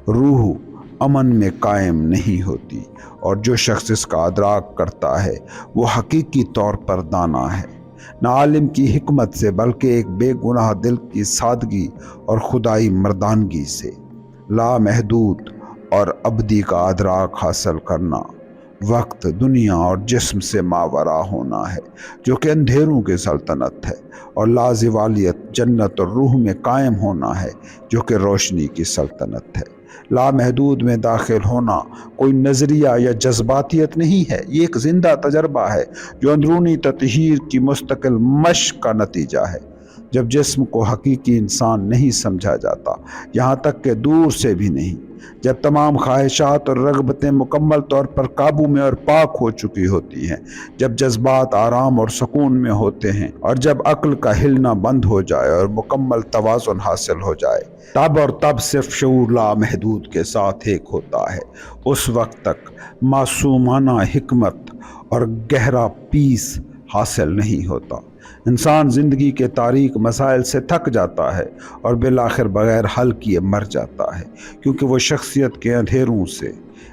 روح امن میں قائم نہیں ہوتی، اور جو شخص اس کا ادراک کرتا ہے وہ حقیقی طور پر دانا ہے، نہ عالم کی حکمت سے بلکہ ایک بے گناہ دل کی سادگی اور خدائی مردانگی سے۔ لامحدود اور ابدی کا ادراک حاصل کرنا وقت، دنیا اور جسم سے ماورا ہونا ہے جو کہ اندھیروں کی سلطنت ہے، اور لازوالیت، جنت اور روح میں قائم ہونا ہے جو کہ روشنی کی سلطنت ہے۔ لامحدود میں داخل ہونا کوئی نظریہ یا جذباتیت نہیں ہے، یہ ایک زندہ تجربہ ہے جو اندرونی تطہیر کی مستقل مشق کا نتیجہ ہے۔ جب جسم کو حقیقی انسان نہیں سمجھا جاتا، یہاں تک کہ دور سے بھی نہیں، جب تمام خواہشات اور رغبتیں مکمل طور پر قابو میں اور پاک ہو چکی ہوتی ہیں، جب جذبات آرام اور سکون میں ہوتے ہیں، اور جب عقل کا ہلنا بند ہو جائے اور مکمل توازن حاصل ہو جائے، تب اور تب صرف شعور لامحدود کے ساتھ ایک ہوتا ہے۔ اس وقت تک معصومانہ حکمت اور گہرا پیس حاصل نہیں ہوتا۔ انسان زندگی کے تاریک مسائل سے تھک جاتا ہے اور بالآخر بغیر حل کیے مر جاتا ہے، کیونکہ وہ شخصیت کے اندھیروں سے،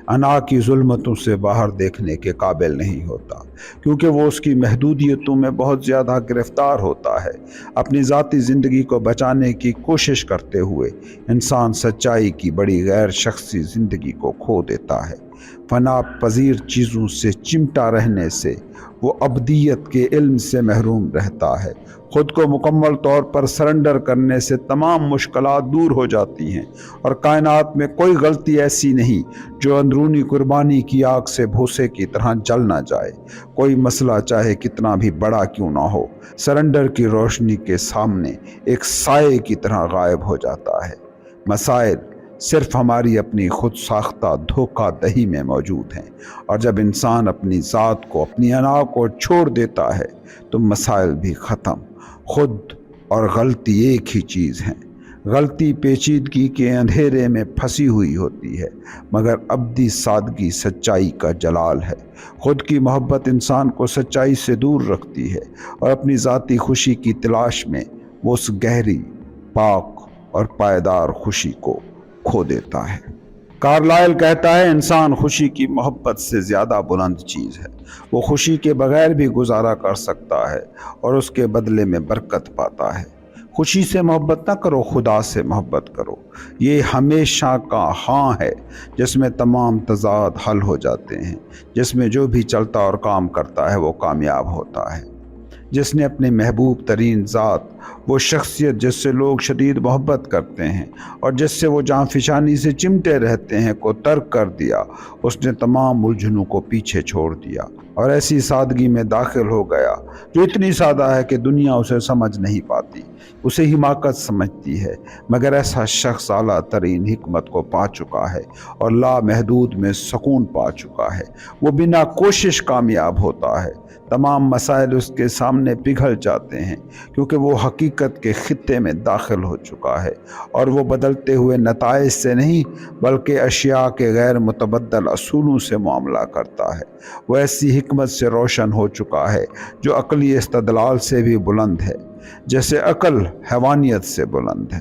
انا کی ظلمتوں سے باہر دیکھنے کے قابل نہیں ہوتا، کیونکہ وہ اس کی محدودیتوں میں بہت زیادہ گرفتار ہوتا ہے۔ اپنی ذاتی زندگی کو بچانے کی کوشش کرتے ہوئے انسان سچائی کی بڑی غیر شخصی زندگی کو کھو دیتا ہے۔ فنا پذیر چیزوں سے چمٹا رہنے سے وہ ابدیت کے علم سے محروم رہتا ہے۔ خود کو مکمل طور پر سرنڈر کرنے سے تمام مشکلات دور ہو جاتی ہیں، اور کائنات میں کوئی غلطی ایسی نہیں جو اندرونی قربانی کی آگ سے بھوسے کی طرح جل نہ جائے۔ کوئی مسئلہ چاہے کتنا بھی بڑا کیوں نہ ہو، سرنڈر کی روشنی کے سامنے ایک سائے کی طرح غائب ہو جاتا ہے۔ مسائل صرف ہماری اپنی خود ساختہ دھوکہ دہی میں موجود ہیں، اور جب انسان اپنی ذات کو، اپنی انا کو چھوڑ دیتا ہے تو مسائل بھی ختم۔ خود اور غلطی ایک ہی چیز ہیں۔ غلطی پیچیدگی کے اندھیرے میں پھنسی ہوئی ہوتی ہے، مگر ابدی سادگی سچائی کا جلال ہے۔ خود کی محبت انسان کو سچائی سے دور رکھتی ہے، اور اپنی ذاتی خوشی کی تلاش میں وہ اس گہری، پاک اور پائیدار خوشی کو کھو دیتا ہے۔ کارلائل کہتا ہے، انسان خوشی کی محبت سے زیادہ بلند چیز ہے۔ وہ خوشی کے بغیر بھی گزارا کر سکتا ہے اور اس کے بدلے میں برکت پاتا ہے۔ خوشی سے محبت نہ کرو، خدا سے محبت کرو۔ یہ ہمیشہ کا ہاں ہے جس میں تمام تضاد حل ہو جاتے ہیں، جس میں جو بھی چلتا اور کام کرتا ہے وہ کامیاب ہوتا ہے۔ جس نے اپنی محبوب ترین ذات، وہ شخصیت جس سے لوگ شدید محبت کرتے ہیں اور جس سے وہ جاں فشانی سے چمٹے رہتے ہیں، کو ترک کر دیا، اس نے تمام الجھنوں کو پیچھے چھوڑ دیا اور ایسی سادگی میں داخل ہو گیا جو اتنی سادہ ہے کہ دنیا اسے سمجھ نہیں پاتی، اسے حماقت سمجھتی ہے۔ مگر ایسا شخص اعلیٰ ترین حکمت کو پا چکا ہے اور لامحدود میں سکون پا چکا ہے۔ وہ بنا کوشش کامیاب ہوتا ہے۔ تمام مسائل اس کے سامنے پگھل جاتے ہیں، کیونکہ وہ حقیقت کے خطے میں داخل ہو چکا ہے، اور وہ بدلتے ہوئے نتائج سے نہیں بلکہ اشیاء کے غیر متبدل اصولوں سے معاملہ کرتا ہے۔ وہ ایسی حکمت سے روشن ہو چکا ہے جو عقلی استدلال سے بھی بلند ہے، جیسے عقل حیوانیت سے بلند ہے۔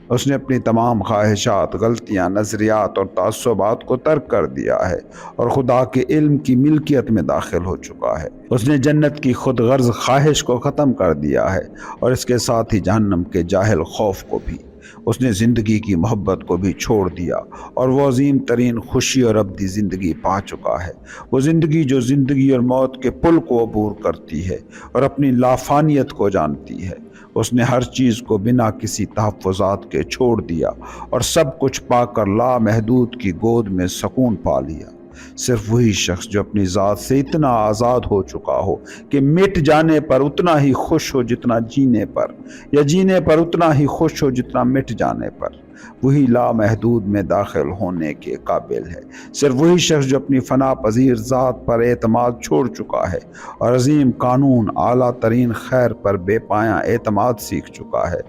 اس نے اپنی تمام خواہشات، غلطیاں، نظریات اور تعصبات کو ترک کر دیا ہے اور خدا کے علم کی ملکیت میں داخل ہو چکا ہے۔ اس نے جنت کی خود غرض خواہش کو ختم کر دیا ہے اور اس کے ساتھ ہی جہنم کے جاہل خوف کو بھی۔ اس نے زندگی کی محبت کو بھی چھوڑ دیا اور وہ عظیم ترین خوشی اور ابدی زندگی پا چکا ہے۔ وہ زندگی جو زندگی اور موت کے پل کو عبور کرتی ہے اور اپنی لافانیت کو جانتی ہے۔ اس نے ہر چیز کو بنا کسی تحفظات کے چھوڑ دیا اور سب کچھ پا کر لامحدود کی گود میں سکون پا لیا۔ صرف وہی شخص جو اپنی ذات سے اتنا آزاد ہو چکا ہو کہ مٹ جانے پر اتنا ہی خوش ہو جتنا جینے پر، یا جینے پر اتنا ہی خوش ہو جتنا مٹ جانے پر، وہی لامحدود میں داخل ہونے کے قابل ہے۔ صرف وہی شخص جو اپنی فنا پذیر ذات پر اعتماد چھوڑ چکا ہے اور عظیم قانون، اعلیٰ ترین خیر پر بے پایاں اعتماد سیکھ چکا ہے،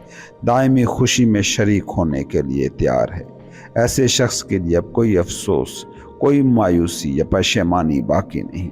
دائمی خوشی میں شریک ہونے کے لیے تیار ہے۔ ایسے شخص کے لیے اب کوئی افسوس، کوئی مایوسی یا پشیمانی باقی نہیں،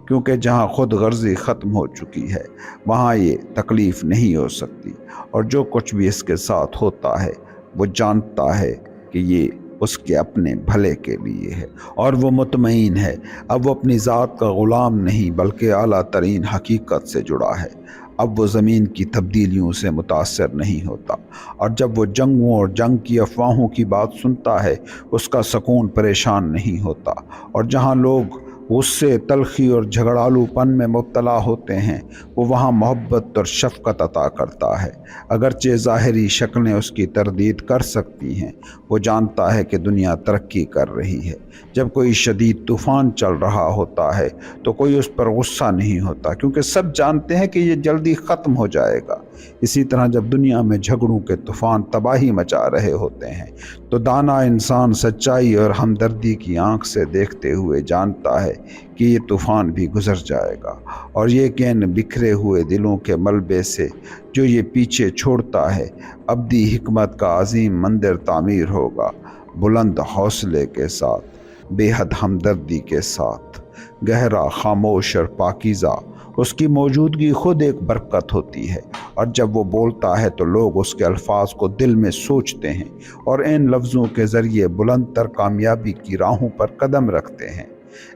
کیونکہ جہاں خود غرضی ختم ہو چکی ہے وہاں یہ تکلیف نہیں ہو سکتی، اور جو کچھ بھی اس کے ساتھ ہوتا ہے وہ جانتا ہے کہ یہ اس کے اپنے بھلے کے لیے ہے، اور وہ مطمئن ہے اب وہ اپنی ذات کا غلام نہیں بلکہ اعلیٰ ترین حقیقت سے جڑا ہے۔ اب وہ زمین کی تبدیلیوں سے متاثر نہیں ہوتا، اور جب وہ جنگوں اور جنگ کی افواہوں کی بات سنتا ہے اس کا سکون پریشان نہیں ہوتا، اور جہاں لوگ غصے، تلخی اور جھگڑالو پن میں مبتلا ہوتے ہیں وہ وہاں محبت اور شفقت عطا کرتا ہے۔ اگرچہ ظاہری شکلیں اس کی تردید کر سکتی ہیں، وہ جانتا ہے کہ دنیا ترقی کر رہی ہے۔ جب کوئی شدید طوفان چل رہا ہوتا ہے تو کوئی اس پر غصہ نہیں ہوتا، کیونکہ سب جانتے ہیں کہ یہ جلدی ختم ہو جائے گا۔ اسی طرح جب دنیا میں جھگڑوں کے طوفان تباہی مچا رہے ہوتے ہیں تو دانا انسان سچائی اور ہمدردی کی آنکھ سے دیکھتے ہوئے جانتا ہے کہ یہ طوفان بھی گزر جائے گا، اور یہ کہ ان بکھرے ہوئے دلوں کے ملبے سے جو یہ پیچھے چھوڑتا ہے ابدی حکمت کا عظیم مندر تعمیر ہوگا، بلند حوصلے کے ساتھ، بے حد ہمدردی کے ساتھ، گہرا، خاموش اور پاکیزہ۔ اس کی موجودگی خود ایک برکت ہوتی ہے، اور جب وہ بولتا ہے تو لوگ اس کے الفاظ کو دل میں سوچتے ہیں اور ان لفظوں کے ذریعے بلند تر کامیابی کی راہوں پر قدم رکھتے ہیں۔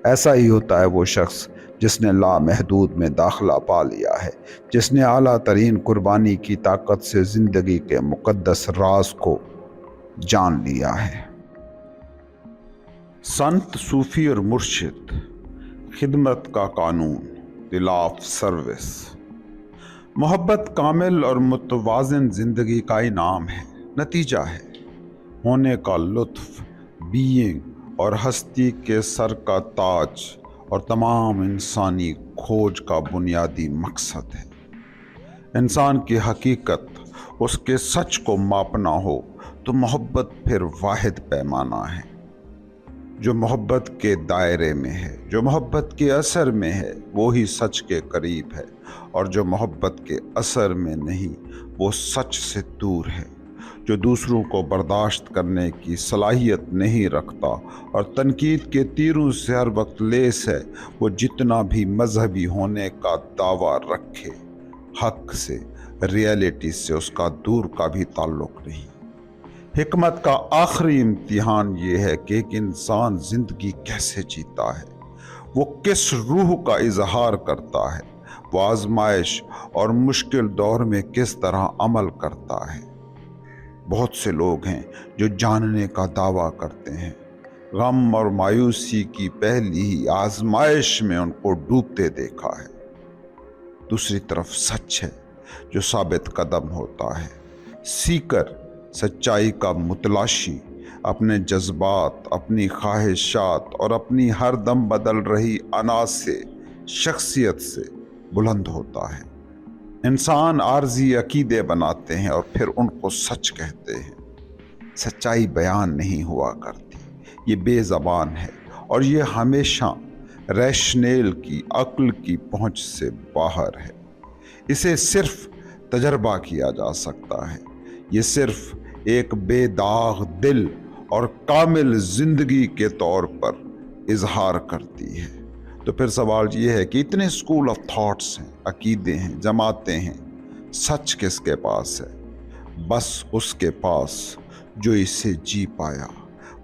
ایسا ہی ہوتا ہے وہ شخص جس نے لامحدود میں داخلہ پا لیا ہے، جس نے اعلیٰ ترین قربانی کی طاقت سے زندگی کے مقدس راز کو جان لیا ہے۔ سنت، صوفی اور مرشد، خدمت کا قانون، دی لا آف سروس۔ محبت کامل اور متوازن زندگی کا انعام ہے، نتیجہ ہے، ہونے کا لطف، بینگ اور ہستی کے سر کا تاج، اور تمام انسانی کھوج کا بنیادی مقصد ہے۔ انسان کی حقیقت، اس کے سچ کو ماپنا ہو تو محبت پھر واحد پیمانہ ہے۔ جو محبت کے دائرے میں ہے، جو محبت کے اثر میں ہے، وہی سچ کے قریب ہے، اور جو محبت کے اثر میں نہیں وہ سچ سے دور ہے۔ جو دوسروں کو برداشت کرنے کی صلاحیت نہیں رکھتا اور تنقید کے تیروں سے ہر وقت لیس ہے، وہ جتنا بھی مذہبی ہونے کا دعویٰ رکھے، حق سے، ریئلٹی سے اس کا دور کا بھی تعلق نہیں۔ حکمت کا آخری امتحان یہ ہے کہ ایک انسان زندگی کیسے جیتا ہے، وہ کس روح کا اظہار کرتا ہے، وہ آزمائش اور مشکل دور میں کس طرح عمل کرتا ہے۔ بہت سے لوگ ہیں جو جاننے کا دعویٰ کرتے ہیں، غم اور مایوسی کی پہلی ہی آزمائش میں ان کو ڈوبتے دیکھا ہے۔ دوسری طرف سچ ہے جو ثابت قدم ہوتا ہے، سیکر، سچائی کا متلاشی، اپنے جذبات، اپنی خواہشات اور اپنی ہر دم بدل رہی انا سے، شخصیت سے بلند ہوتا ہے۔ انسان عارضی عقیدے بناتے ہیں اور پھر ان کو سچ کہتے ہیں۔ سچائی بیان نہیں ہوا کرتی، یہ بے زبان ہے، اور یہ ہمیشہ ریشنیل کی، عقل کی پہنچ سے باہر ہے۔ اسے صرف تجربہ کیا جا سکتا ہے، یہ صرف ایک بے داغ دل اور کامل زندگی کے طور پر اظہار کرتی ہے۔ تو پھر سوال یہ ہے کہ اتنے اسکول آف تھاٹس ہیں، عقیدے ہیں، جماعتیں ہیں، سچ کس کے پاس ہے؟ بس اس کے پاس جو اسے جی پایا،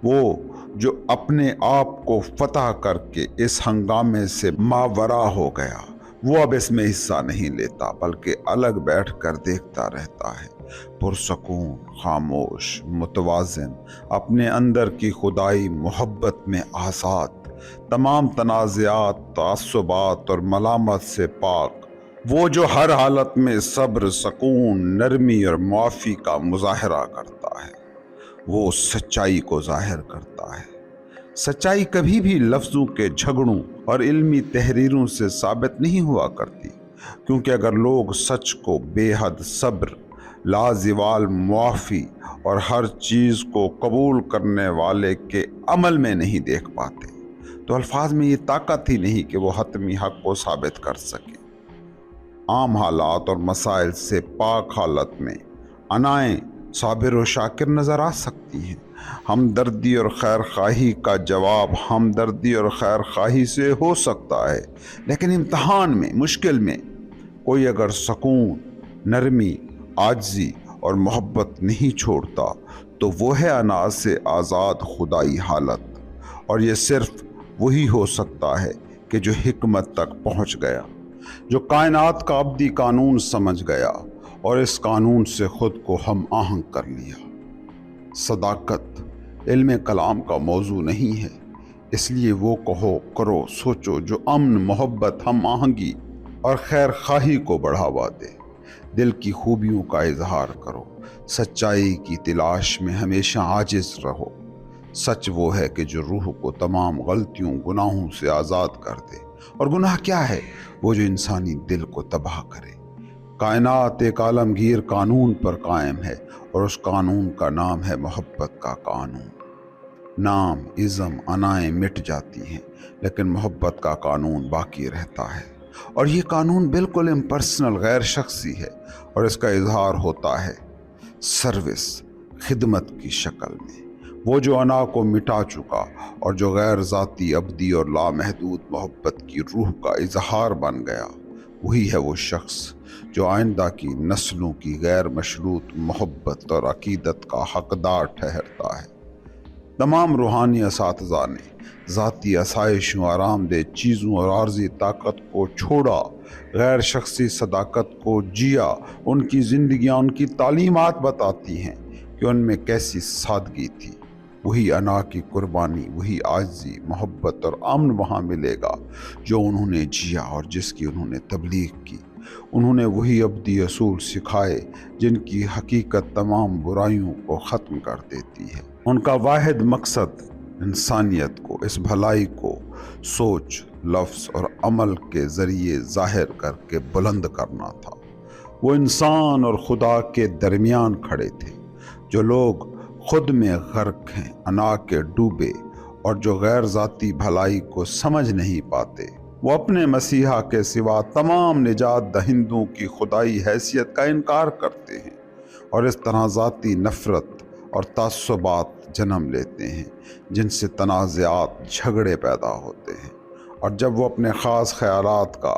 وہ جو اپنے آپ کو فتح کر کے اس ہنگامے سے ماورا ہو گیا۔ وہ اب اس میں حصہ نہیں لیتا بلکہ الگ بیٹھ کر دیکھتا رہتا ہے، پرسکون، خاموش، متوازن، اپنے اندر کی خدائی محبت میں آزاد، تمام تنازعات، تعصبات اور ملامت سے پاک، وہ جو ہر حالت میں صبر، سکون، نرمی اور معافی کا مظاہرہ کرتا ہے، وہ سچائی کو ظاہر کرتا ہے۔ سچائی کبھی بھی لفظوں کے جھگڑوں اور علمی تحریروں سے ثابت نہیں ہوا کرتی، کیونکہ اگر لوگ سچ کو بے حد صبر، لازوال معافی اور ہر چیز کو قبول کرنے والے کے عمل میں نہیں دیکھ پاتے، تو الفاظ میں یہ طاقت ہی نہیں کہ وہ حتمی حق کو ثابت کر سکے۔ عام حالات اور مسائل سے پاک حالت میں انائیں صابر و شاکر نظر آ سکتی ہیں۔ ہمدردی اور خیر خواہی کا جواب ہمدردی اور خیر خواہی سے ہو سکتا ہے، لیکن امتحان میں، مشکل میں، کوئی اگر سکون، نرمی، عاجزی اور محبت نہیں چھوڑتا تو وہ ہے انا سے آزاد خدائی حالت، اور یہ صرف وہی ہو سکتا ہے کہ جو حکمت تک پہنچ گیا، جو کائنات کا ابدی قانون سمجھ گیا اور اس قانون سے خود کو ہم آہنگ کر لیا۔ صداقت علم کلام کا موضوع نہیں ہے، اس لیے وہ کہو، کرو، سوچو جو امن، محبت، ہم آہنگی اور خیر خواہی کو بڑھاوا دے۔ دل کی خوبیوں کا اظہار کرو، سچائی کی تلاش میں ہمیشہ عاجز رہو۔ سچ وہ ہے کہ جو روح کو تمام غلطیوں، گناہوں سے آزاد کر دے، اور گناہ کیا ہے؟ وہ جو انسانی دل کو تباہ کرے۔ کائنات ایک عالمگیر قانون پر قائم ہے اور اس قانون کا نام ہے محبت کا قانون۔ نام، ازم، انائیں مٹ جاتی ہیں لیکن محبت کا قانون باقی رہتا ہے، اور یہ قانون بالکل امپرسنل، غیر شخصی ہے، اور اس کا اظہار ہوتا ہے سروس، خدمت کی شکل میں۔ وہ جو انا کو مٹا چکا اور جو غیر ذاتی، ابدی اور لامحدود محبت کی روح کا اظہار بن گیا، وہی ہے وہ شخص جو آئندہ کی نسلوں کی غیر مشروط محبت اور عقیدت کا حقدار ٹھہرتا ہے۔ تمام روحانی اساتذہ نے ذاتی آسائشوں، آرام دہ چیزوں اور عارضی طاقت کو چھوڑا، غیر شخصی صداقت کو جیا۔ ان کی زندگیاں، ان کی تعلیمات بتاتی ہیں کہ ان میں کیسی سادگی تھی۔ وہی انا کی قربانی، وہی عاجزی، محبت اور امن وہاں ملے گا جو انہوں نے جیا اور جس کی انہوں نے تبلیغ کی۔ انہوں نے وہی ابدی اصول سکھائے جن کی حقیقت تمام برائیوں کو ختم کر دیتی ہے۔ ان کا واحد مقصد انسانیت کو، اس بھلائی کو سوچ، لفظ اور عمل کے ذریعے ظاہر کر کے بلند کرنا تھا۔ وہ انسان اور خدا کے درمیان کھڑے تھے۔ جو لوگ خود میں غرق ہیں، انا کے ڈوبے، اور جو غیر ذاتی بھلائی کو سمجھ نہیں پاتے، وہ اپنے مسیحا کے سوا تمام نجات دہندوں کی خدائی حیثیت کا انکار کرتے ہیں، اور اس طرح ذاتی نفرت اور تعصبات جنم لیتے ہیں جن سے تنازعات، جھگڑے پیدا ہوتے ہیں، اور جب وہ اپنے خاص خیالات کا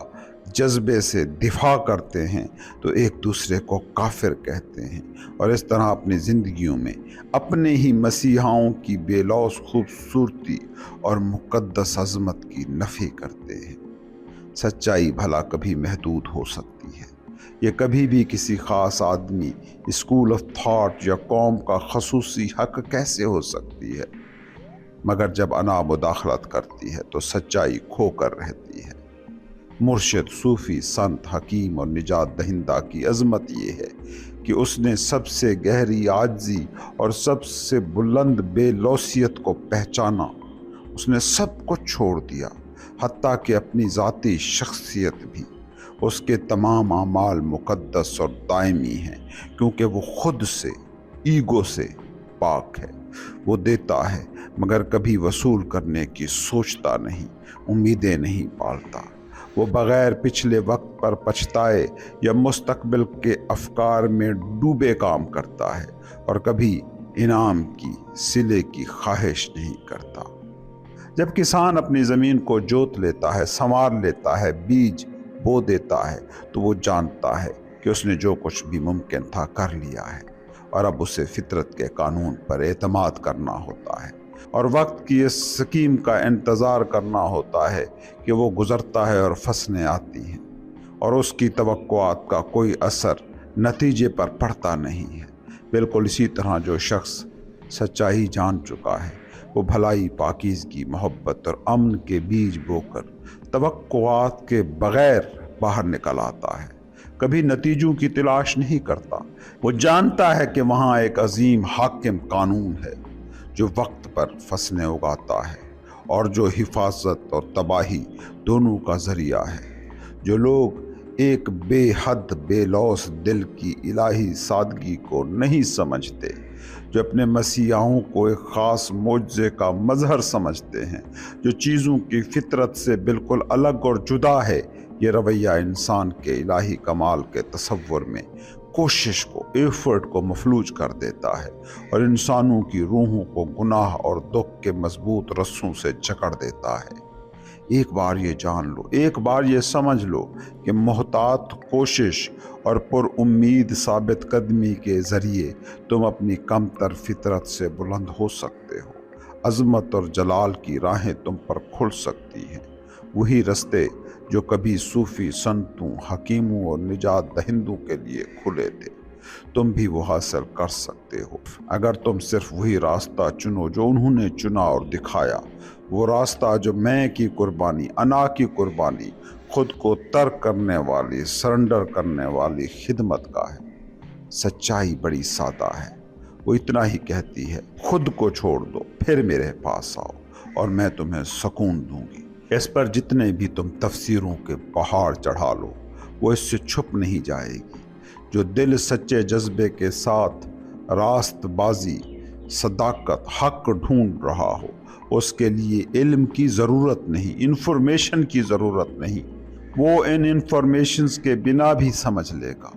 جذبے سے دفاع کرتے ہیں تو ایک دوسرے کو کافر کہتے ہیں، اور اس طرح اپنی زندگیوں میں اپنے ہی مسیحاؤں کی بے لوث خوبصورتی اور مقدس عظمت کی نفی کرتے ہیں۔ سچائی بھلا کبھی محدود ہو سکتی ہے، یہ کبھی بھی کسی خاص آدمی، اسکول آف تھاٹ یا قوم کا خصوصی حق کیسے ہو سکتی ہے، مگر جب انا مداخلت کرتی ہے تو سچائی کھو کر رہتی ہے۔ مرشد، صوفی، سنت، حکیم اور نجات دہندہ کی عظمت یہ ہے کہ اس نے سب سے گہری عاجزی اور سب سے بلند بے لوثیت کو پہچانا۔ اس نے سب کچھ چھوڑ دیا، حتیٰ کہ اپنی ذاتی شخصیت بھی۔ اس کے تمام اعمال مقدس اور دائمی ہیں کیونکہ وہ خود سے، ایگو سے پاک ہے۔ وہ دیتا ہے مگر کبھی وصول کرنے کی سوچتا نہیں، امیدیں نہیں پالتا۔ وہ بغیر پچھلے وقت پر پچھتائے یا مستقبل کے افکار میں ڈوبے کام کرتا ہے، اور کبھی انعام کی، صلے کی خواہش نہیں کرتا۔ جب کسان اپنی زمین کو جوت لیتا ہے، سنوار لیتا ہے، بیج بو دیتا ہے، تو وہ جانتا ہے کہ اس نے جو کچھ بھی ممکن تھا کر لیا ہے، اور اب اسے فطرت کے قانون پر اعتماد کرنا ہوتا ہے، اور وقت کی اس سکیم کا انتظار کرنا ہوتا ہے کہ وہ گزرتا ہے اور فصلیں آتی ہیں، اور اس کی توقعات کا کوئی اثر نتیجے پر پڑتا نہیں ہے۔ بالکل اسی طرح جو شخص سچائی جان چکا ہے، وہ بھلائی، پاکیزگی، محبت اور امن کے بیج بو کر توقعات کے بغیر باہر نکل آتا ہے۔ کبھی نتیجوں کی تلاش نہیں کرتا۔ وہ جانتا ہے کہ وہاں ایک عظیم حاکم قانون ہے جو وقت پر فصلیں اگاتا ہے اور جو حفاظت اور تباہی دونوں کا ذریعہ ہے۔ جو لوگ ایک بے حد بے لوث دل کی الہی سادگی کو نہیں سمجھتے، جو اپنے مسیحاؤں کو ایک خاص معجزے کا مظہر سمجھتے ہیں جو چیزوں کی فطرت سے بالکل الگ اور جدا ہے، یہ رویہ انسان کے الہی کمال کے تصور میں کوشش کو، ایفرٹ کو مفلوج کر دیتا ہے، اور انسانوں کی روحوں کو گناہ اور دکھ کے مضبوط رسوں سے جکڑ دیتا ہے۔ ایک بار یہ جان لو، ایک بار یہ سمجھ لو کہ محتاط کوشش اور پر امید ثابت قدمی کے ذریعے تم اپنی کمتر فطرت سے بلند ہو سکتے ہو۔ عظمت اور جلال کی راہیں تم پر کھل سکتی ہیں، وہی رستے جو کبھی صوفی، سنتوں، حکیموں اور نجات دہندوں کے لیے کھلے تھے، تم بھی وہ حاصل کر سکتے ہو اگر تم صرف وہی راستہ چنو جو انہوں نے چنا اور دکھایا، وہ راستہ جو میں کی قربانی، انا کی قربانی، خود کو ترک کرنے والی، سرنڈر کرنے والی خدمت کا ہے۔ سچائی بڑی سادہ ہے، وہ اتنا ہی کہتی ہے، خود کو چھوڑ دو، پھر میرے پاس آؤ اور میں تمہیں سکون دوں گی۔ اس پر جتنے بھی تم تفسیروں کے پہاڑ چڑھا لو، وہ اس سے چھپ نہیں جائے گی۔ جو دل سچے جذبے کے ساتھ راست بازی، صداقت، حق ڈھونڈ رہا ہو، اس کے لیے علم کی ضرورت نہیں، انفارمیشن کی ضرورت نہیں، وہ ان انفارمیشنز کے بنا بھی سمجھ لے گا۔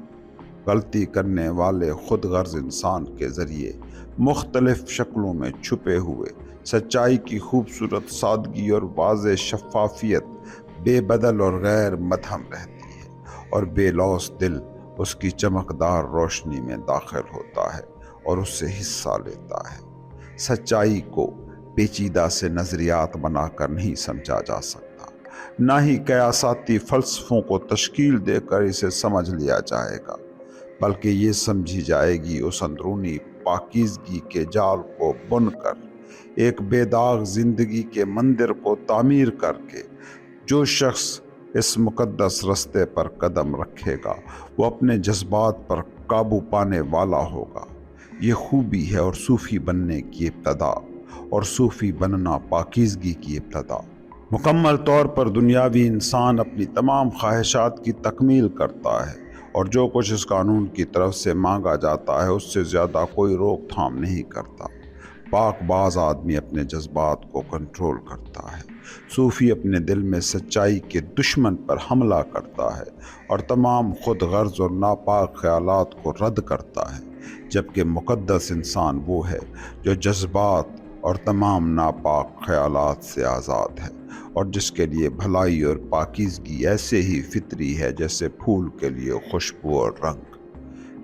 غلطی کرنے والے خود غرض انسان کے ذریعے مختلف شکلوں میں چھپے ہوئے سچائی کی خوبصورت سادگی اور واضح شفافیت بے بدل اور غیر مدھم رہتی ہے، اور بے لوث دل اس کی چمکدار روشنی میں داخل ہوتا ہے اور اس سے حصہ لیتا ہے۔ سچائی کو پیچیدہ سے نظریات بنا کر نہیں سمجھا جا سکتا، نہ ہی قیاساتی فلسفوں کو تشکیل دے کر اسے سمجھ لیا جائے گا، بلکہ یہ سمجھی جائے گی اس اندرونی پاکیزگی کے جال کو بن کر، ایک بے داغ زندگی کے مندر کو تعمیر کر کے۔ جو شخص اس مقدس رستے پر قدم رکھے گا وہ اپنے جذبات پر قابو پانے والا ہوگا۔ یہ خوبی ہے اور صوفی بننے کی ابتدا، اور صوفی بننا پاکیزگی کی ابتدا۔ مکمل طور پر دنیاوی انسان اپنی تمام خواہشات کی تکمیل کرتا ہے، اور جو کچھ اس قانون کی طرف سے مانگا جاتا ہے اس سے زیادہ کوئی روک تھام نہیں کرتا۔ پاک باز آدمی اپنے جذبات کو کنٹرول کرتا ہے۔ صوفی اپنے دل میں سچائی کے دشمن پر حملہ کرتا ہے اور تمام خود غرض اور ناپاک خیالات کو رد کرتا ہے، جبکہ مقدس انسان وہ ہے جو جذبات اور تمام ناپاک خیالات سے آزاد ہے، اور جس کے لیے بھلائی اور پاکیزگی ایسے ہی فطری ہے جیسے پھول کے لیے خوشبو اور رنگ۔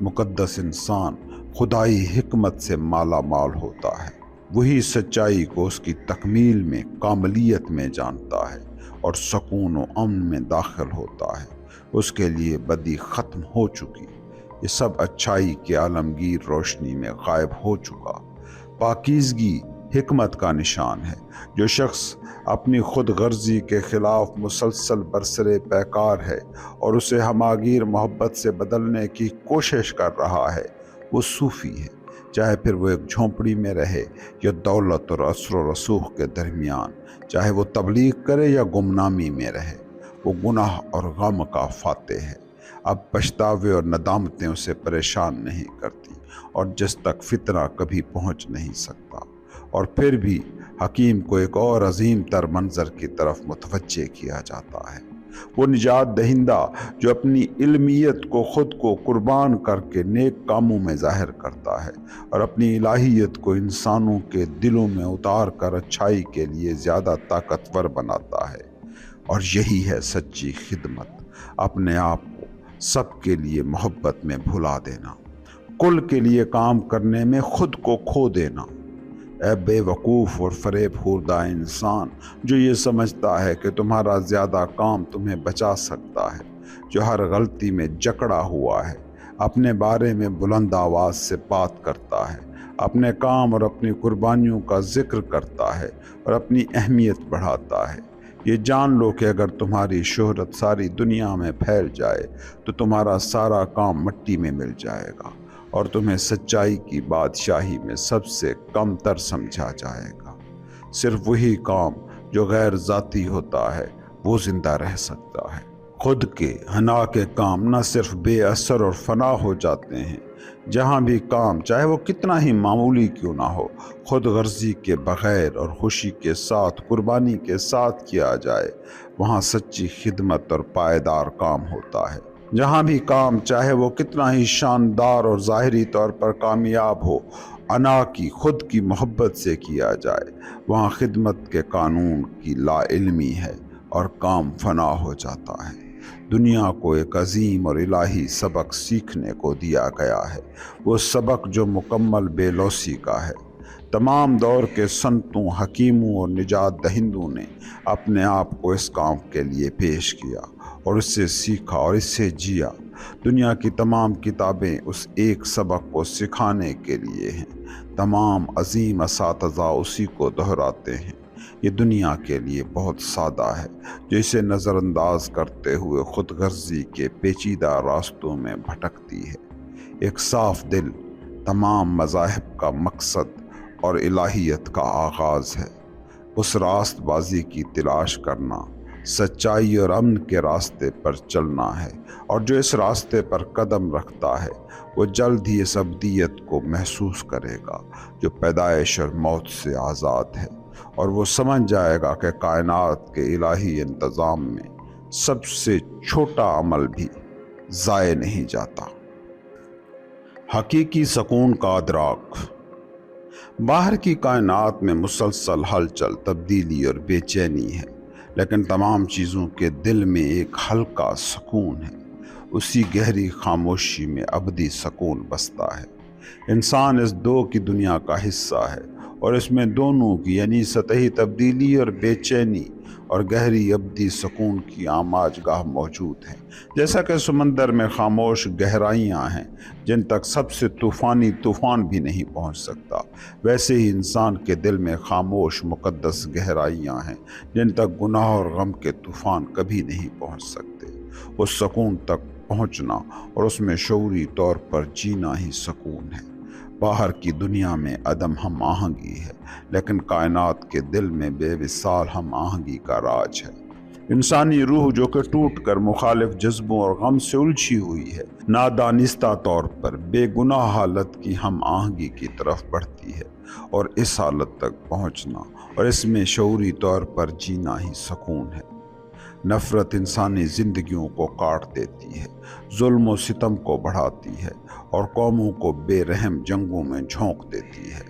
مقدس انسان خدائی حکمت سے مالا مال ہوتا ہے، وہی سچائی کو اس کی تکمیل میں، کاملیت میں جانتا ہے اور سکون و امن میں داخل ہوتا ہے۔ اس کے لیے بدی ختم ہو چکی، یہ سب اچھائی کے عالمگیر روشنی میں غائب ہو چکا۔ پاکیزگی حکمت کا نشان ہے۔ جو شخص اپنی خود غرضی کے خلاف مسلسل برسرے پیکار ہے اور اسے ہماگیر محبت سے بدلنے کی کوشش کر رہا ہے، وہ صوفی ہے، چاہے پھر وہ ایک جھونپڑی میں رہے یا دولت اور اثر و رسوخ کے درمیان، چاہے وہ تبلیغ کرے یا گمنامی میں رہے، وہ گناہ اور غم کا فاتح ہے۔ اب پچھتاوے اور ندامتیں اسے پریشان نہیں کرتی، اور جس تک فتنہ کبھی پہنچ نہیں سکتا۔ اور پھر بھی حکیم کو ایک اور عظیم تر منظر کی طرف متوجہ کیا جاتا ہے۔ وہ نجات دہندہ جو اپنی علمیت کو خود کو قربان کر کے نیک کاموں میں ظاہر کرتا ہے، اور اپنی الہیت کو انسانوں کے دلوں میں اتار کر اچھائی کے لیے زیادہ طاقتور بناتا ہے۔ اور یہی ہے سچی خدمت، اپنے آپ کو سب کے لیے محبت میں بھلا دینا، کل کے لیے کام کرنے میں خود کو کھو دینا۔ اے بے وقوف اور فریب خوردہ انسان جو یہ سمجھتا ہے کہ تمہارا زیادہ کام تمہیں بچا سکتا ہے، جو ہر غلطی میں جکڑا ہوا ہے، اپنے بارے میں بلند آواز سے بات کرتا ہے، اپنے کام اور اپنی قربانیوں کا ذکر کرتا ہے اور اپنی اہمیت بڑھاتا ہے، یہ جان لو کہ اگر تمہاری شہرت ساری دنیا میں پھیل جائے تو تمہارا سارا کام مٹی میں مل جائے گا، اور تمہیں سچائی کی بادشاہی میں سب سے کم تر سمجھا جائے گا۔ صرف وہی کام جو غیر ذاتی ہوتا ہے وہ زندہ رہ سکتا ہے۔ خود کے حنا کے کام نہ صرف بے اثر اور فنا ہو جاتے ہیں، جہاں بھی کام چاہے وہ کتنا ہی معمولی کیوں نہ ہو، خود غرضی کے بغیر اور خوشی کے ساتھ، قربانی کے ساتھ کیا جائے، وہاں سچی خدمت اور پائیدار کام ہوتا ہے۔ جہاں بھی کام چاہے وہ کتنا ہی شاندار اور ظاہری طور پر کامیاب ہو، انا کی، خود کی محبت سے کیا جائے، وہاں خدمت کے قانون کی لا علمی ہے اور کام فنا ہو جاتا ہے۔ دنیا کو ایک عظیم اور الہی سبق سیکھنے کو دیا گیا ہے، وہ سبق جو مکمل بے لوثی کا ہے۔ تمام دور کے سنتوں، حکیموں اور نجات دہندوں نے اپنے آپ کو اس کام کے لیے پیش کیا اور اس سے سیکھا اور اس سے جیا۔ دنیا کی تمام کتابیں اس ایک سبق کو سکھانے کے لیے ہیں، تمام عظیم اساتذہ اسی کو دہراتے ہیں۔ یہ دنیا کے لیے بہت سادہ ہے جو اسے نظر انداز کرتے ہوئے خود غرضی کے پیچیدہ راستوں میں بھٹکتی ہے۔ ایک صاف دل تمام مذاہب کا مقصد اور الہیت کا آغاز ہے۔ اس راست بازی کی تلاش کرنا سچائی اور امن کے راستے پر چلنا ہے، اور جو اس راستے پر قدم رکھتا ہے وہ جلد ہی اس ابدیت کو محسوس کرے گا جو پیدائش اور موت سے آزاد ہے، اور وہ سمجھ جائے گا کہ کائنات کے الہی انتظام میں سب سے چھوٹا عمل بھی ضائع نہیں جاتا۔ حقیقی سکون کا ادراک۔ باہر کی کائنات میں مسلسل ہلچل، تبدیلی اور بے چینی ہے، لیکن تمام چیزوں کے دل میں ایک ہلکا سکون ہے۔ اسی گہری خاموشی میں ابدی سکون بستا ہے۔ انسان اس دو کی دنیا کا حصہ ہے، اور اس میں دونوں کی یعنی سطحی تبدیلی اور بے چینی اور گہری ابدی سکون کی آماج گاہ موجود ہیں۔ جیسا کہ سمندر میں خاموش گہرائیاں ہیں جن تک سب سے طوفانی طوفان بھی نہیں پہنچ سکتا، ویسے ہی انسان کے دل میں خاموش مقدس گہرائیاں ہیں جن تک گناہ اور غم کے طوفان کبھی نہیں پہنچ سکتے۔ اس سکون تک پہنچنا اور اس میں شعوری طور پر جینا ہی سکون ہے۔ باہر کی دنیا میں عدم ہم آہنگی ہے، لیکن کائنات کے دل میں بے مثال ہم آہنگی کا راج ہے۔ انسانی روح جو کہ ٹوٹ کر مخالف جذبوں اور غم سے الجھی ہوئی ہے، نادانستہ طور پر بے گناہ حالت کی ہم آہنگی کی طرف بڑھتی ہے، اور اس حالت تک پہنچنا اور اس میں شعوری طور پر جینا ہی سکون ہے۔ نفرت انسانی زندگیوں کو کاٹ دیتی ہے، ظلم و ستم کو بڑھاتی ہے، اور قوموں کو بے رحم جنگوں میں جھونک دیتی ہے۔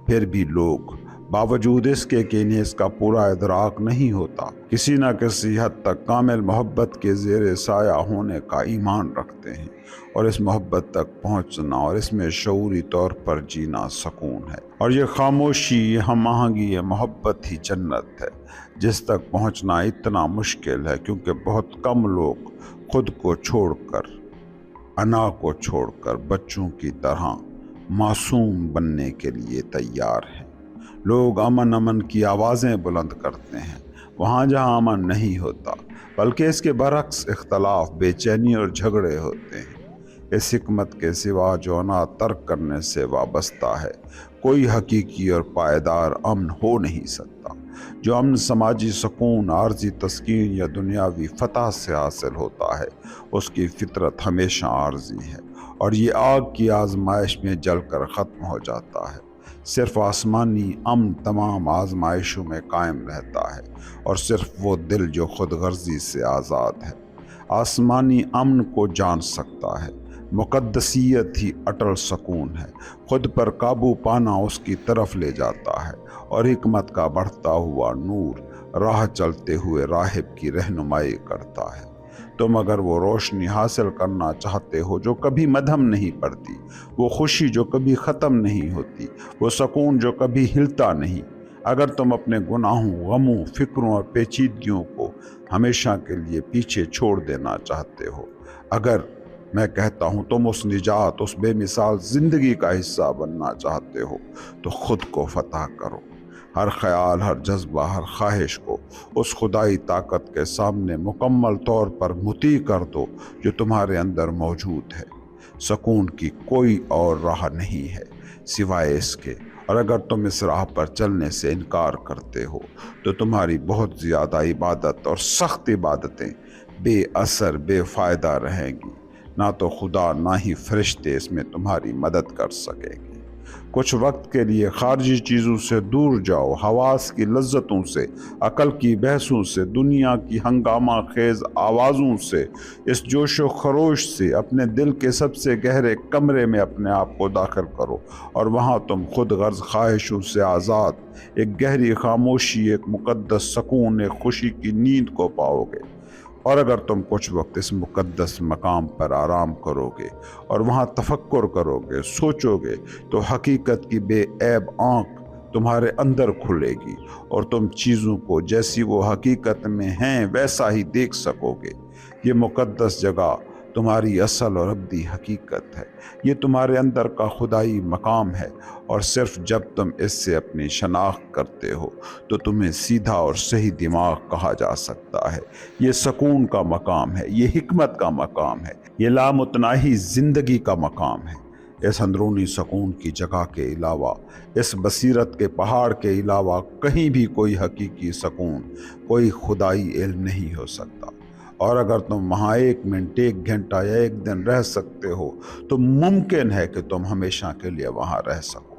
پھر بھی لوگ باوجود اس کے کہ انہیں اس کا پورا ادراک نہیں ہوتا، کسی نہ کسی حد تک کامل محبت کے زیر سایہ ہونے کا ایمان رکھتے ہیں، اور اس محبت تک پہنچنا اور اس میں شعوری طور پر جینا سکون ہے۔ اور یہ خاموشی، یہ ہم آہنگی، یہ محبت ہی جنت ہے، جس تک پہنچنا اتنا مشکل ہے کیونکہ بہت کم لوگ خود کو چھوڑ کر، انا کو چھوڑ کر بچوں کی طرح معصوم بننے کے لیے تیار ہیں۔ لوگ امن امن کی آوازیں بلند کرتے ہیں وہاں جہاں امن نہیں ہوتا، بلکہ اس کے برعکس اختلاف، بے چینی اور جھگڑے ہوتے ہیں۔ اس حکمت کے سوا جو انا ترک کرنے سے وابستہ ہے، کوئی حقیقی اور پائیدار امن ہو نہیں سکتا۔ جو امن سماجی سکون، عارضی تسکین یا دنیاوی فتح سے حاصل ہوتا ہے، اس کی فطرت ہمیشہ عارضی ہے، اور یہ آگ کی آزمائش میں جل کر ختم ہو جاتا ہے۔ صرف آسمانی امن تمام آزمائشوں میں قائم رہتا ہے، اور صرف وہ دل جو خود غرضی سے آزاد ہے آسمانی امن کو جان سکتا ہے۔ مقدسیت ہی اٹل سکون ہے، خود پر قابو پانا اس کی طرف لے جاتا ہے، اور حکمت کا بڑھتا ہوا نور راہ چلتے ہوئے راہب کی رہنمائی کرتا ہے۔ تم اگر وہ روشنی حاصل کرنا چاہتے ہو جو کبھی مدھم نہیں پڑتی، وہ خوشی جو کبھی ختم نہیں ہوتی، وہ سکون جو کبھی ہلتا نہیں، اگر تم اپنے گناہوں، غموں، فکروں اور پیچیدگیوں کو ہمیشہ کے لیے پیچھے چھوڑ دینا چاہتے ہو، اگر میں کہتا ہوں تم اس نجات، اس بے مثال زندگی کا حصہ بننا چاہتے ہو، تو خود کو فتح کرو۔ ہر خیال، ہر جذبہ، ہر خواہش کو اس خدائی طاقت کے سامنے مکمل طور پر مطیع کر دو جو تمہارے اندر موجود ہے۔ سکون کی کوئی اور راہ نہیں ہے سوائے اس کے، اور اگر تم اس راہ پر چلنے سے انکار کرتے ہو تو تمہاری بہت زیادہ عبادت اور سخت عبادتیں بے اثر، بے فائدہ رہیں گی۔ نہ تو خدا نہ ہی فرشتے اس میں تمہاری مدد کر سکیں گے۔ کچھ وقت کے لیے خارجی چیزوں سے دور جاؤ، حواس کی لذتوں سے، عقل کی بحثوں سے، دنیا کی ہنگامہ خیز آوازوں سے، اس جوش و خروش سے اپنے دل کے سب سے گہرے کمرے میں اپنے آپ کو داخل کرو، اور وہاں تم خود غرض خواہشوں سے آزاد ایک گہری خاموشی، ایک مقدس سکون، ایک خوشی کی نیند کو پاؤ گے۔ اور اگر تم کچھ وقت اس مقدس مقام پر آرام کرو گے اور وہاں تفکر کرو گے، سوچو گے، تو حقیقت کی بے عیب آنکھ تمہارے اندر کھلے گی، اور تم چیزوں کو جیسی وہ حقیقت میں ہیں ویسا ہی دیکھ سکو گے۔ یہ مقدس جگہ تمہاری اصل اور ابدی حقیقت ہے، یہ تمہارے اندر کا خدائی مقام ہے، اور صرف جب تم اس سے اپنی شناخت کرتے ہو تو تمہیں سیدھا اور صحیح دماغ کہا جا سکتا ہے۔ یہ سکون کا مقام ہے، یہ حکمت کا مقام ہے، یہ لامتناہی زندگی کا مقام ہے۔ اس اندرونی سکون کی جگہ کے علاوہ، اس بصیرت کے پہاڑ کے علاوہ کہیں بھی کوئی حقیقی سکون، کوئی خدائی علم نہیں ہو سکتا۔ اور اگر تم وہاں 1 منٹ، 1 گھنٹہ یا 1 دن رہ سکتے ہو تو ممکن ہے کہ تم ہمیشہ کے لیے وہاں رہ سکو۔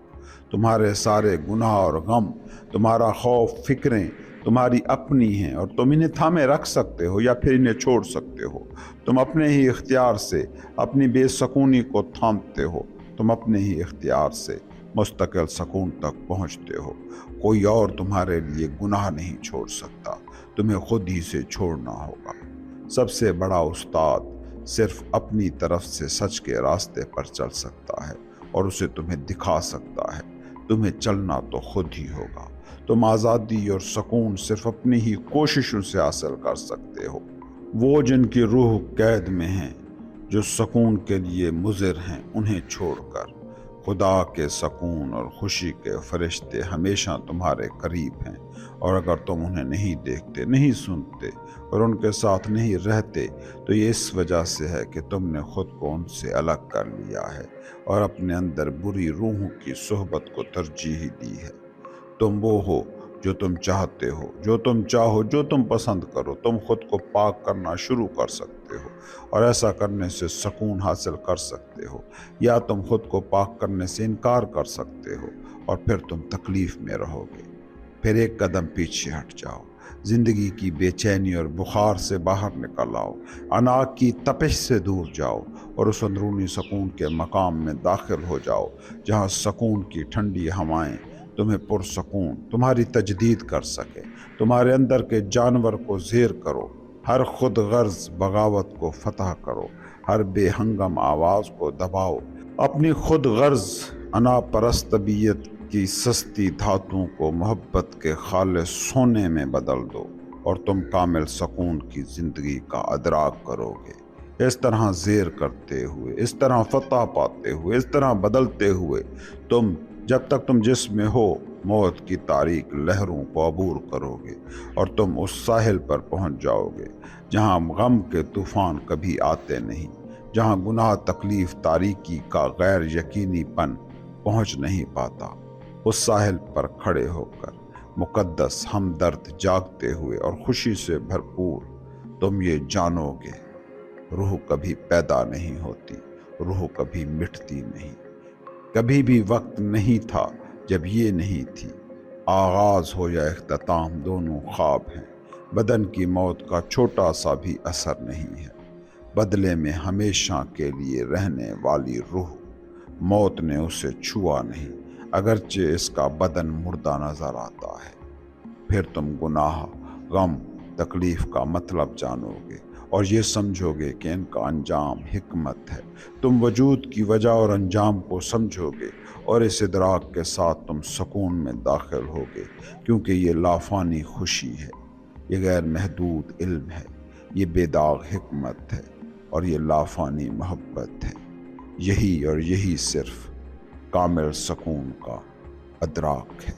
تمہارے سارے گناہ اور غم، تمہارا خوف، فکریں تمہاری اپنی ہیں اور تم انہیں تھامے رکھ سکتے ہو یا پھر انہیں چھوڑ سکتے ہو۔ تم اپنے ہی اختیار سے اپنی بے سکونی کو تھامتے ہو، تم اپنے ہی اختیار سے مستقل سکون تک پہنچتے ہو۔ کوئی اور تمہارے لیے گناہ نہیں چھوڑ سکتا، تمہیں خود ہی سے چھوڑنا ہوگا۔ سب سے بڑا استاد صرف اپنی طرف سے سچ کے راستے پر چل سکتا ہے اور اسے تمہیں دکھا سکتا ہے۔ تمہیں چلنا تو خود ہی ہوگا۔ تم آزادی اور سکون صرف اپنی ہی کوششوں سے حاصل کر سکتے ہو۔ وہ جن کی روح قید میں ہیں، جو سکون کے لیے مضر ہیں، انہیں چھوڑ کر خدا کے سکون اور خوشی کے فرشتے ہمیشہ تمہارے قریب ہیں، اور اگر تم انہیں نہیں دیکھتے، نہیں سنتے اور ان کے ساتھ نہیں رہتے تو یہ اس وجہ سے ہے کہ تم نے خود کو ان سے الگ کر لیا ہے اور اپنے اندر بری روحوں کی صحبت کو ترجیح دی ہے۔ تم وہ ہو جو تم چاہتے ہو، جو تم چاہو، جو تم پسند کرو۔ تم خود کو پاک کرنا شروع کر سکتے ہو اور ایسا کرنے سے سکون حاصل کر سکتے ہو، یا تم خود کو پاک کرنے سے انکار کر سکتے ہو اور پھر تم تکلیف میں رہو گے۔ پھر 1 قدم پیچھے ہٹ جاؤ، زندگی کی بے چینی اور بخار سے باہر نکل آؤ، انا کی تپش سے دور جاؤ اور اس اندرونی سکون کے مقام میں داخل ہو جاؤ جہاں سکون کی ٹھنڈی ہوائیں تمہیں پرسکون، تمہاری تجدید کر سکے۔ تمہارے اندر کے جانور کو زیر کرو، ہر خود غرض بغاوت کو فتح کرو، ہر بے ہنگم آواز کو دباؤ، اپنی خود غرض انا پرست طبیعت کی سستی دھاتوں کو محبت کے خالص سونے میں بدل دو اور تم کامل سکون کی زندگی کا ادراک کرو گے۔ اس طرح زیر کرتے ہوئے، اس طرح فتح پاتے ہوئے، اس طرح بدلتے ہوئے تم جب تک تم جسم میں ہو موت کی تاریک لہروں کو عبور کرو گے اور تم اس ساحل پر پہنچ جاؤ گے جہاں غم کے طوفان کبھی آتے نہیں، جہاں گناہ، تکلیف، تاریکی کا غیر یقینی پن پہنچ نہیں پاتا۔ اس ساحل پر کھڑے ہو کر مقدس ہمدرد جاگتے ہوئے اور خوشی سے بھرپور تم یہ جانو گے، روح کبھی پیدا نہیں ہوتی، روح کبھی مٹتی نہیں۔ کبھی بھی وقت نہیں تھا جب یہ نہیں تھی۔ آغاز ہو یا اختتام دونوں خواب ہیں۔ بدن کی موت کا چھوٹا سا بھی اثر نہیں ہے، بدلے میں ہمیشہ کے لیے رہنے والی روح۔ موت نے اسے چھوا نہیں، اگرچہ اس کا بدن مردہ نظر آتا ہے۔ پھر تم گناہ، غم، تکلیف کا مطلب جانو گے اور یہ سمجھو گے کہ ان کا انجام حکمت ہے۔ تم وجود کی وجہ اور انجام کو سمجھو گے اور اس ادراک کے ساتھ تم سکون میں داخل ہوگے، کیونکہ یہ لافانی خوشی ہے، یہ غیر محدود علم ہے، یہ بے داغ حکمت ہے اور یہ لافانی محبت ہے۔ یہی اور یہی صرف کامل سکون کا ادراک ہے۔